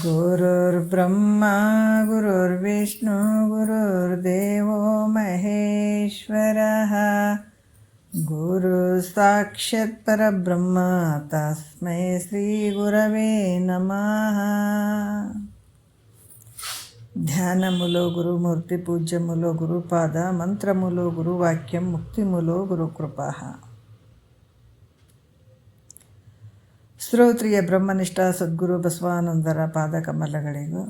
ಗುರುರ್ಬ್ರಹ್ಮ ಗುರುರ್ವಿಷ್ಣು ಗುರುರ್ದೇವೋ ಮಹೇಶ್ವರಃ ಗುರು ಸಾಕ್ಷಾತ್ ಪರಬ್ರಹ್ಮ ತಸ್ಮೈ ಶ್ರೀ ಗುರವೇ ನಮಃ. ಧ್ಯಾನ ಮೂಲೋ ಗುರುಮೂರ್ತಿ ಪೂಜ್ಯ ಮೂಲೋ ಗುರುಪಾದ ಮಂತ್ರ ಮೂಲೋ ಗುರುವಾಕ್ಯಂ ಮುಕ್ತಿ ಮೂಲೋ ಗುರುಕೃಪಾ. ಶ್ರೋತ್ರಿಯ ಬ್ರಹ್ಮನಿಷ್ಠ ಸದ್ಗುರು ಬಸವಾನಂದರ ಪಾದಕಮಲಗಳಿಗೂ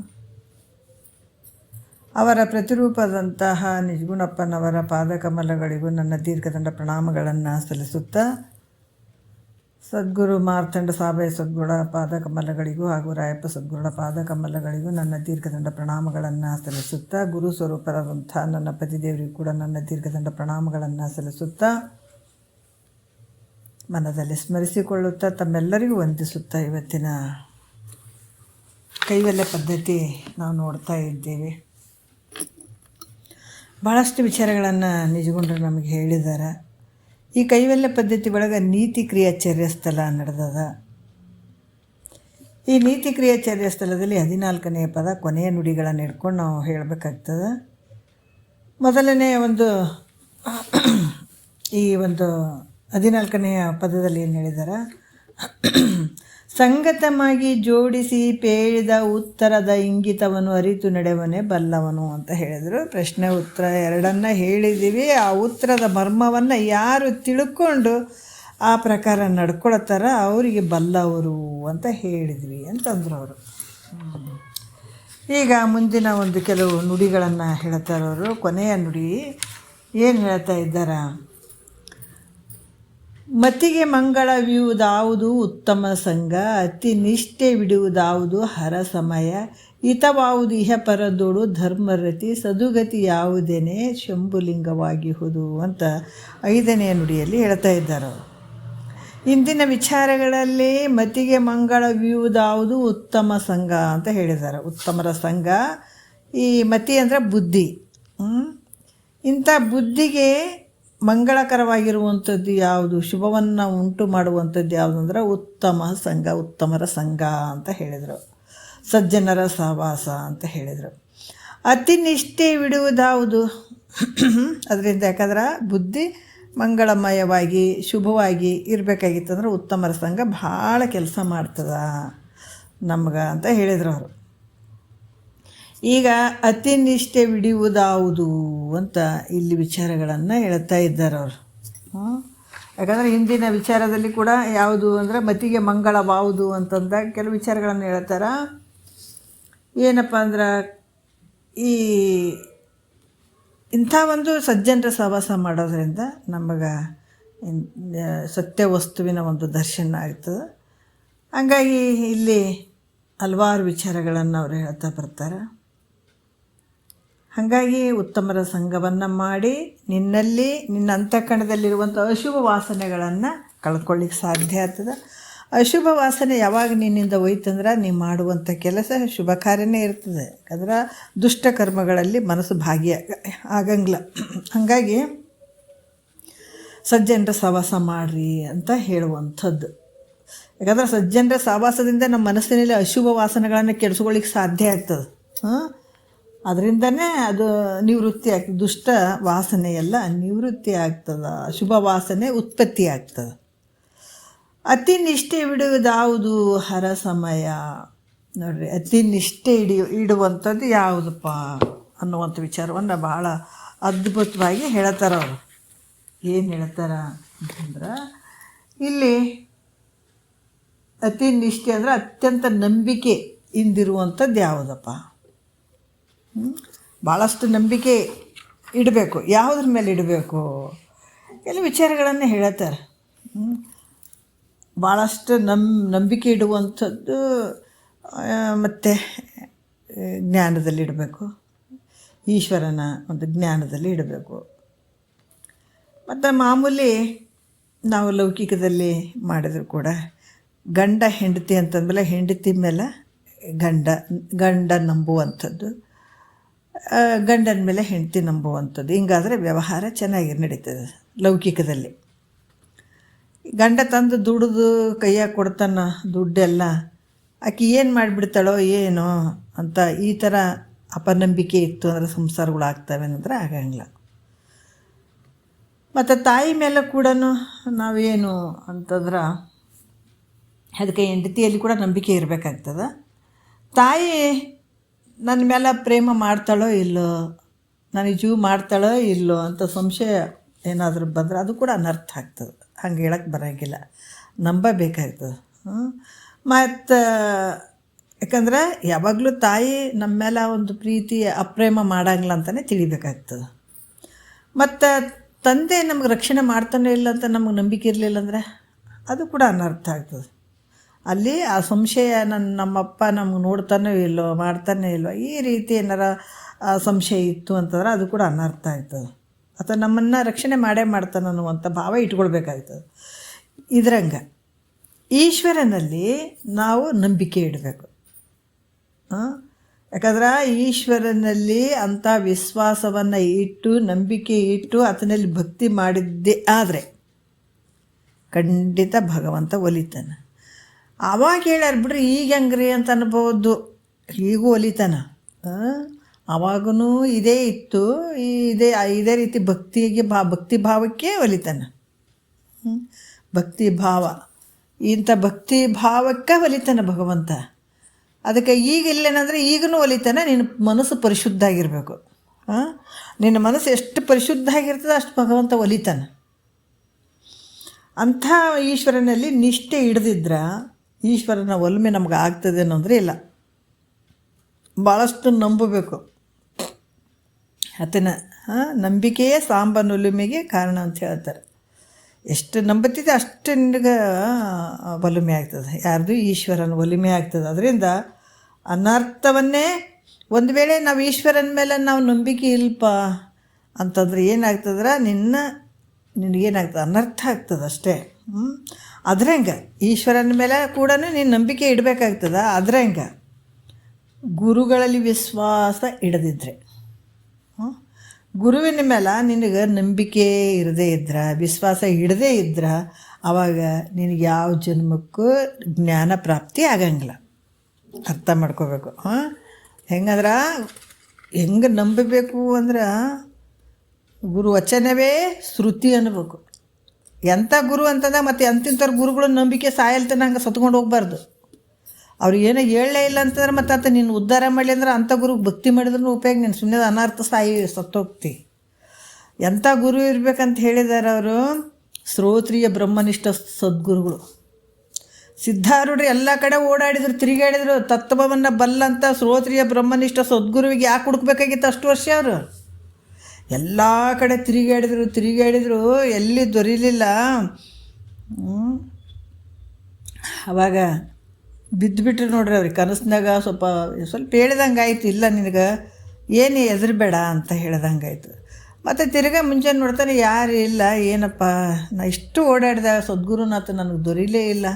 ಅವರ ಪ್ರತಿರೂಪದಂತಹ ನಿಜಗುಣಪ್ಪನವರ ಪಾದಕಮಲಗಳಿಗೂ ನನ್ನ ದೀರ್ಘದಂಡ ಪ್ರಣಾಮಗಳನ್ನು ಸಲ್ಲಿಸುತ್ತಾ, ಸದ್ಗುರು ಮಾರ್ತಾಂಡ ಸಾಬಯ್ಯ ಸದ್ಗುಣ ಪಾದಕಮಲಗಳಿಗೂ ಹಾಗೂ ರಾಯಪ್ಪ ಸದ್ಗುರುಗಳ ಪಾದಕಮಲಗಳಿಗೂ ನನ್ನ ದೀರ್ಘದಂಡ ಪ್ರಣಾಮಗಳನ್ನು ಸಲ್ಲಿಸುತ್ತಾ, ಗುರು ಸ್ವರೂಪರಾದಂಥ ನನ್ನ ಪತಿದೇವರಿಗೂ ಕೂಡ ನನ್ನ ದೀರ್ಘದಂಡ ಪ್ರಣಾಮಗಳನ್ನು ಸಲ್ಲಿಸುತ್ತಾ, ಮನದಲ್ಲಿ ಸ್ಮರಿಸಿಕೊಳ್ಳುತ್ತಾ, ತಮ್ಮೆಲ್ಲರಿಗೂ ವಂದಿಸುತ್ತಾ, ಇವತ್ತಿನ ಕೈವಲ್ಯ ಪದ್ಧತಿ ನಾವು ನೋಡ್ತಾ ಇದ್ದೇವೆ. ಭಾಳಷ್ಟು ವಿಚಾರಗಳನ್ನು ನಿಜಗುಂಡರು ನಮಗೆ ಹೇಳಿದ್ದಾರೆ. ಈ ಕೈವಲ್ಯ ಪದ್ಧತಿ ಒಳಗೆ ನೀತಿ ಕ್ರಿಯಾಚರ್ಯ ಸ್ಥಳ ನಡೆದದ. ಈ ನೀತಿ ಕ್ರಿಯಾಚರ್ಯ ಸ್ಥಳದಲ್ಲಿ 14ನೇ ಪದ ಕೊನೆಯ ನುಡಿಗಳನ್ನು ಹಿಡ್ಕೊಂಡು ನಾವು ಹೇಳಬೇಕಾಗ್ತದೆ. ಮೊದಲನೇ ಈ 14ನೆಯ ಪದದಲ್ಲಿ ಏನು ಹೇಳಿದ್ದಾರೆ, ಸಂಗತವಾಗಿ ಜೋಡಿಸಿ ಪೇಳಿದ ಉತ್ತರದ ಇಂಗಿತವನ್ನು ಅರಿತು ನಡೆವನೇ ಬಲ್ಲವನು ಅಂತ ಹೇಳಿದರು. ಪ್ರಶ್ನೆ ಉತ್ತರ ಎರಡನ್ನು ಹೇಳಿದ್ದೀವಿ. ಆ ಉತ್ತರದ ಮರ್ಮವನ್ನು ಯಾರು ತಿಳ್ಕೊಂಡು ಆ ಪ್ರಕಾರ ನಡ್ಕೊಳ್ತಾರ ಅವರಿಗೆ ಬಲ್ಲವರು ಅಂತ ಹೇಳಿದ್ವಿ ಅಂತಂದ್ರು ಅವರು. ಈಗ ಮುಂದಿನ ಕೆಲವು ನುಡಿಗಳನ್ನು ಹೇಳ್ತಾರೆ ಅವರು. ಕೊನೆಯ ನುಡಿ ಏನು ಹೇಳ್ತಾ ಇದ್ದಾರೆ, ಮತಿಗೆ ಮಂಗಳವಿಯುವುದಾವುದು ಉತ್ತಮ ಸಂಘ, ಅತಿ ನಿಷ್ಠೆ ಬಿಡುವುದಾವುದು ಹರ ಸಮಯ, ಹಿತವಾವುದು ಇಹ ಪರದೋಡು ಧರ್ಮರತಿ, ಸದುಗತಿ ಯಾವುದೇನೆ ಶಂಭುಲಿಂಗವಾಗಿಹುದು ಅಂತ 5ನೆಯ ನುಡಿಯಲ್ಲಿ ಹೇಳ್ತಾ ಇದ್ದಾರೆ ಅವರು. ಇಂದಿನ ವಿಚಾರಗಳಲ್ಲಿ ಮತಿಗೆ ಮಂಗಳವಿಯುವುದಾವುದು ಉತ್ತಮ ಸಂಘ ಅಂತ ಹೇಳಿದ್ದಾರೆ. ಉತ್ತಮರ ಸಂಘ, ಈ ಮತಿ ಅಂದರೆ ಬುದ್ಧಿ. ಇಂಥ ಬುದ್ಧಿಗೆ ಮಂಗಳಕರವಾಗಿರುವಂಥದ್ದು ಯಾವುದು, ಶುಭವನ್ನು ಉಂಟು ಮಾಡುವಂಥದ್ದು ಯಾವುದು ಅಂದರೆ ಉತ್ತಮ ಸಂಘ, ಉತ್ತಮರ ಸಂಘ ಅಂತ ಹೇಳಿದರು. ಸಜ್ಜನರ ಸಹವಾಸ ಅಂತ ಹೇಳಿದರು. ಅತಿ ನಿಷ್ಠೆ ಬಿಡುವುದಾವುದು ಅದರಿಂದ, ಯಾಕಂದ್ರೆ ಬುದ್ಧಿ ಮಂಗಳಮಯವಾಗಿ ಶುಭವಾಗಿ ಇರಬೇಕಾಗಿತ್ತಂದ್ರೆ ಉತ್ತಮರ ಸಂಘ ಭಾಳ ಕೆಲಸ ಮಾಡ್ತದ ನಮ್ಗೆ ಅಂತ ಹೇಳಿದರು ಅವರು. ಈಗ ಅತಿ ನಿಷ್ಠೆ ಬಿಡುವುದಾವುದು ಅಂತ ಇಲ್ಲಿ ವಿಚಾರಗಳನ್ನು ಹೇಳ್ತಾ ಇದ್ದಾರೆ ಅವರು. ಯಾಕಂದರೆ ಹಿಂದಿನ ವಿಚಾರದಲ್ಲಿ ಕೂಡ ಯಾವುದು ಅಂದರೆ ಮತಿಗೆ ಮಂಗಳವಾವುದು ಅಂತಂದಾಗ ಕೆಲವು ವಿಚಾರಗಳನ್ನು ಹೇಳ್ತಾರೆ. ಏನಪ್ಪ ಅಂದ್ರೆ, ಈ ಇಂಥ ಸಜ್ಜನರ ಸಹವಾಸ ಮಾಡೋದ್ರಿಂದ ನಮಗೆ ಸತ್ಯ ವಸ್ತುವಿನ ದರ್ಶನ ಆಗ್ತದೆ. ಹಾಗಾಗಿ ಇಲ್ಲಿ ಹಲವಾರು ವಿಚಾರಗಳನ್ನು ಅವರು ಹೇಳ್ತಾ ಬರ್ತಾರೆ. ಹಾಗಾಗಿ ಉತ್ತಮರ ಸಂಘವನ್ನು ಮಾಡಿ ನಿನ್ನಲ್ಲಿ ನಿನ್ನ ಅಂತಃಕರಣದಲ್ಲಿರುವಂಥ ಅಶುಭ ವಾಸನೆಗಳನ್ನು ಕಳ್ಕೊಳ್ಳಿಕ್ಕೆ ಸಾಧ್ಯ ಆಗ್ತದೆ. ಅಶುಭ ವಾಸನೆ ಯಾವಾಗ ನಿನ್ನಿಂದ ಹೋಯ್ತಂದ್ರೆ ನೀವು ಮಾಡುವಂಥ ಕೆಲಸ ಶುಭ ಕಾರ್ಯನೇ ಇರ್ತದೆ. ಯಾಕಂದ್ರೆ ದುಷ್ಟ ಕರ್ಮಗಳಲ್ಲಿ ಮನಸ್ಸು ಆಗಂಗಿಲ್ಲ. ಹಾಗಾಗಿ ಸಜ್ಜನರ ಸಹವಾಸ ಮಾಡಿರಿ ಅಂತ ಹೇಳುವಂಥದ್ದು. ಯಾಕಂದ್ರೆ ಸಜ್ಜನರ ಸಹವಾಸದಿಂದ ನಮ್ಮ ಮನಸ್ಸಿನಲ್ಲಿ ಅಶುಭ ವಾಸನೆಗಳನ್ನು ಕೆಡಿಸ್ಕೊಳ್ಳಿಕ್ಕೆ ಸಾಧ್ಯ ಆಗ್ತದೆ. ಅದರಿಂದನೇ ಅದು ನಿವೃತ್ತಿ ಆಗ್ತದೆ. ದುಷ್ಟ ವಾಸನೆ ಎಲ್ಲ ನಿವೃತ್ತಿ ಆಗ್ತದೆ, ಶುಭ ವಾಸನೆ ಉತ್ಪತ್ತಿ ಆಗ್ತದೆ. ಅತಿ ನಿಷ್ಠೆ ಬಿಡುವುದಾವುದು ಹರ ಸಮಯ. ನೋಡ್ರಿ, ಅತಿ ನಿಷ್ಠೆ ಇಡುವಂಥದ್ದು ಯಾವುದಪ್ಪ ಅನ್ನುವಂಥ ವಿಚಾರವನ್ನು ಭಾಳ ಅದ್ಭುತವಾಗಿ ಹೇಳ್ತಾರೆ ಅವರು. ಏನು ಹೇಳ್ತಾರೆ ಅಂತಂದ್ರೆ, ಇಲ್ಲಿ ಅತಿ ನಿಷ್ಠೆ ಅಂದರೆ ಅತ್ಯಂತ ನಂಬಿಕೆ ಇಂದಿರುವಂಥದ್ದು ಯಾವುದಪ್ಪ. ಭಾಳಷ್ಟು ನಂಬಿಕೆ ಇಡಬೇಕು. ಯಾವುದ್ರ ಮೇಲೆ ಇಡಬೇಕು ಕೆಲವು ವಿಚಾರಗಳನ್ನು ಹೇಳ್ತಾರೆ. ಭಾಳಷ್ಟು ನಂಬಿಕೆ ಇಡುವಂಥದ್ದು ಮತ್ತು ಜ್ಞಾನದಲ್ಲಿ ಇಡಬೇಕು, ಈಶ್ವರನ ಜ್ಞಾನದಲ್ಲಿ ಇಡಬೇಕು. ಮತ್ತು ಮಾಮೂಲಿ ನಾವು ಲೌಕಿಕದಲ್ಲಿ ಮಾಡಿದರೂ ಕೂಡ ಗಂಡ ಹೆಂಡತಿ ಅಂತಂದಮೇಲೆ ಹೆಂಡತಿ ಮೇಲೆ ಗಂಡ ನಂಬುವಂಥದ್ದು, ಗಂಡನ ಮೇಲೆ ಹೆಂಡತಿ ನಂಬುವಂಥದ್ದು. ಹಿಂಗಾದರೆ ವ್ಯವಹಾರ ಚೆನ್ನಾಗಿ ನಡೀತದೆ ಲೌಕಿಕದಲ್ಲಿ. ಗಂಡ ತಂದು ದುಡಿದು ಕೈಯಾಗ ಕೊಡ್ತಾನ ದುಡ್ಡೆಲ್ಲ, ಆಕೆ ಏನು ಮಾಡಿಬಿಡ್ತಾಳೋ ಏನೋ ಅಂತ ಈ ಥರ ಅಪನಂಬಿಕೆ ಇತ್ತು ಅಂದರೆ ಸಂಸಾರಗಳು ಆಗ್ತವೆ ಅನ್ನೋದ್ರೆ ಆಗಂಗಿಲ್ಲ. ಮತ್ತು ತಾಯಿ ಮೇಲೆ ಕೂಡ ನಾವೇನು ಅಂತಂದ್ರೆ ಅದಕ್ಕೆ ಹೆಂಡತಿಯಲ್ಲಿ ಕೂಡ ನಂಬಿಕೆ ಇರಬೇಕಾಗ್ತದೆ. ತಾಯಿ ನನ್ನ ಮೇಲೆ ಪ್ರೇಮ ಮಾಡ್ತಾಳೋ ಇಲ್ಲೋ, ನನಗೆ ಜೀವ ಮಾಡ್ತಾಳೋ ಇಲ್ಲೋ ಅಂತ ಸಂಶಯ ಏನಾದರೂ ಬಂದರೆ ಅದು ಕೂಡ ಅನರ್ಥ ಆಗ್ತದೆ. ಹಂಗೆ ಹೇಳಕ್ಕೆ ಬರೋಂಗಿಲ್ಲ, ನಂಬಬೇಕಾಗ್ತದೆ. ಮತ್ತು ಯಾಕಂದ್ರೆ ಯಾವಾಗಲೂ ತಾಯಿ ನಮ್ಮ ಮೇಲೆ ಒಂದು ಪ್ರೀತಿ ಅಪ್ರೇಮ ಮಾಡಂಗಿಲ್ಲ ಅಂತಲೇ ತಿಳಿಬೇಕಾಗ್ತದೆ. ಮತ್ತು ತಂದೆ ನಮ್ಗೆ ರಕ್ಷಣೆ ಮಾಡ್ತಾನೆ ಇಲ್ಲ ಅಂತ ನಮಗೆ ನಂಬಿಕೆ ಇರಲಿಲ್ಲ ಅಂದರೆ ಅದು ಕೂಡ ಅನರ್ಥ ಆಗ್ತದೆ. ಅಲ್ಲಿ ಆ ಸಂಶಯ ನಮ್ಮಪ್ಪ ನಮ್ಗೆ ನೋಡ್ತಾನೋ ಇಲ್ಲೋ ಮಾಡ್ತಾನೆ ಇಲ್ಲೋ ಈ ರೀತಿ ಏನಾರ ಸಂಶಯ ಇತ್ತು ಅಂತಂದ್ರೆ ಅದು ಕೂಡ ಅನರ್ಥ ಆಗ್ತದೆ. ಅಥವಾ ನಮ್ಮನ್ನು ರಕ್ಷಣೆ ಮಾಡ್ತಾನೆ ಅನ್ನುವಂಥ ಭಾವ ಇಟ್ಕೊಳ್ಬೇಕಾಗ್ತದೆ. ಇದ್ರಂಗೆ ಈಶ್ವರನಲ್ಲಿ ನಾವು ನಂಬಿಕೆ ಇಡಬೇಕು. ಯಾಕಂದ್ರೆ ಈಶ್ವರನಲ್ಲಿ ಅಂಥ ವಿಶ್ವಾಸವನ್ನು ಇಟ್ಟು ನಂಬಿಕೆ ಇಟ್ಟು ಆತನಲ್ಲಿ ಭಕ್ತಿ ಮಾಡಿದ್ದೇ ಆದರೆ ಖಂಡಿತ ಭಗವಂತ ಒಲಿತಾನೆ. ಆವಾಗ ಹೇಳ್ಯಾರ ಬಿಡ್ರಿ, ಈಗ ಹೆಂಗ್ರಿ ಅಂತ ಅನ್ಬೋದು, ಈಗೂ ಒಲಿತಾನ. ಆವಾಗೂ ಇದೇ ಇತ್ತು, ಇದೇ ರೀತಿ ಭಕ್ತಿ ಭಾವಕ್ಕೆ ಒಲಿತಾನೆ. ಭಕ್ತಿ ಭಾವ, ಇಂಥ ಭಕ್ತಿ ಭಾವಕ್ಕೆ ಒಲಿತಾನೆ ಭಗವಂತ. ಅದಕ್ಕೆ ಈಗ ಇಲ್ಲೇನಂದರೆ ಈಗಲೂ ಒಲಿತಾನೆ. ನಿನ್ನ ಮನಸ್ಸು ಪರಿಶುದ್ಧ ಆಗಿರಬೇಕು. ನಿನ್ನ ಮನಸ್ಸು ಎಷ್ಟು ಪರಿಶುದ್ಧ ಆಗಿರ್ತದೆ ಅಷ್ಟು ಭಗವಂತ ಒಲಿತಾನೆ. ಅಂಥ ಈಶ್ವರನಲ್ಲಿ ನಿಷ್ಠೆ ಹಿಡ್ದಿದ್ರೆ ಈಶ್ವರನ ಒಲ್ಮೆ ನಮ್ಗೆ ಆಗ್ತದೆ ಅನ್ನೋದ್ರೆ ಇಲ್ಲ. ಭಾಳಷ್ಟು ನಂಬಬೇಕು ಆತನ. ನಂಬಿಕೆಯೇ ಸಾಂಬನೊಲುಮೆಗೆ ಕಾರಣ ಅಂತ ಹೇಳ್ತಾರೆ. ಎಷ್ಟು ನಂಬುತ್ತಿದೆ ಅಷ್ಟು ನಿನಗೆ ಒಲುಮೆ ಆಗ್ತದೆ. ಯಾರ್ದು ಈಶ್ವರನ ಒಲುಮೆ ಆಗ್ತದೆ. ಅದರಿಂದ ಅನರ್ಥವನ್ನೇ, ಒಂದು ವೇಳೆ ನಾವು ಈಶ್ವರನ ಮೇಲೆ ನಾವು ನಂಬಿಕೆ ಇಲ್ಪ ಅಂತಂದ್ರೆ ಏನಾಗ್ತದ್ರೆ ನಿನಗೇನಾಗ್ತದೆ, ಅನರ್ಥ ಆಗ್ತದೆ ಅಷ್ಟೇ. ಅದ್ರಂಗೆ ಈಶ್ವರನ ಮೇಲೆ ಕೂಡ ನೀನು ನಂಬಿಕೆ ಇಡಬೇಕಾಗ್ತದೆ. ಅದ್ರಂಗೆ ಗುರುಗಳಲ್ಲಿ ವಿಶ್ವಾಸ ಇಡದಿದ್ರೆ, ಗುರುವಿನ ಮೇಲೆ ನಿನಗೆ ನಂಬಿಕೆ ಇರದೇ ಇದ್ರೆ, ವಿಶ್ವಾಸ ಇಡದೇ ಇದ್ರೆ, ಆವಾಗ ನಿನಗೆ ಯಾವ ಜನ್ಮಕ್ಕೂ ಜ್ಞಾನ ಪ್ರಾಪ್ತಿ ಆಗಂಗಿಲ್ಲ. ಅರ್ಥ ಮಾಡ್ಕೋಬೇಕು. ಹೆಂಗೆ ನಂಬಬೇಕು ಅಂದ್ರೆ ಗುರು ವಚನವೇ ಶ್ರುತಿ ಅನ್ನಬೇಕು. ಎಂಥ ಗುರು ಅಂತಂದ್ರೆ ಮತ್ತು ಎಂತಿಂಥವ್ರ ಗುರುಗಳ ನಂಬಿಕೆ ಸಾಯಲ್ತನ ಹಂಗೆ ಸತ್ಕೊಂಡು ಹೋಗ್ಬಾರ್ದು. ಅವ್ರು ಏನೋ ಹೇಳಲೇ ಇಲ್ಲ ಅಂತಂದ್ರೆ ಮತ್ತು ಆತ ನೀನು ಉದ್ಧಾರ ಮಾಡಲಿ ಅಂದ್ರೆ ಅಂಥ ಗುರುಗೆ ಭಕ್ತಿ ಮಾಡಿದ್ರೂ ಉಪಯೋಗ, ನೀನು ಸುಮ್ಮನೆ ಅನರ್ಥ ಸತ್ತೋಗ್ತಿ. ಎಂಥ ಗುರು ಇರಬೇಕಂತ ಹೇಳಿದ್ದಾರೆ ಅವರು, ಶ್ರೋತ್ರಿಯ ಬ್ರಹ್ಮನಿಷ್ಠ ಸದ್ಗುರುಗಳು. ಸಿದ್ಧಾರೂಢರು ಎಲ್ಲ ಕಡೆ ಓಡಾಡಿದ್ರು, ತಿರುಗಾಡಿದ್ರು. ತತ್ವವನ್ನು ಬಲ್ಲಂಥ ಶ್ರೋತ್ರಿಯ ಬ್ರಹ್ಮನಿಷ್ಠ ಸದ್ಗುರುವಿಗೆ ಯಾಕೆ ಹುಡುಕ್ಬೇಕಾಗಿತ್ತು ಅಷ್ಟು ವರ್ಷ? ಅವರು ಎಲ್ಲ ಕಡೆ ತಿರುಗಾಡಿದ್ರು, ಎಲ್ಲಿ ದೊರೀಲಿಲ್ಲ. ಅವಾಗ ಬಿದ್ದುಬಿಟ್ರು ನೋಡ್ರಿ. ಅವ್ರಿಗೆ ಕನಸಿನಾಗ ಸ್ವಲ್ಪ ಹೇಳ್ದಂಗೆ ಆಯಿತು, ಇಲ್ಲ ನಿನಗೆ ಏನು ಹೆದರಬೇಡ ಅಂತ ಹೇಳ್ದಂಗೆ ಆಯಿತು. ಮತ್ತು ತಿರ್ಗಾ ಮುಂಚೆ ನೋಡ್ತಾನೆ ಯಾರು ಇಲ್ಲ, ಏನಪ್ಪ ನಾ ಇಷ್ಟು ಓಡಾಡಿದೆ, ಸದ್ಗುರುನಾಥ ನನಗೆ ದೊರೀಲೇ ಇಲ್ಲ,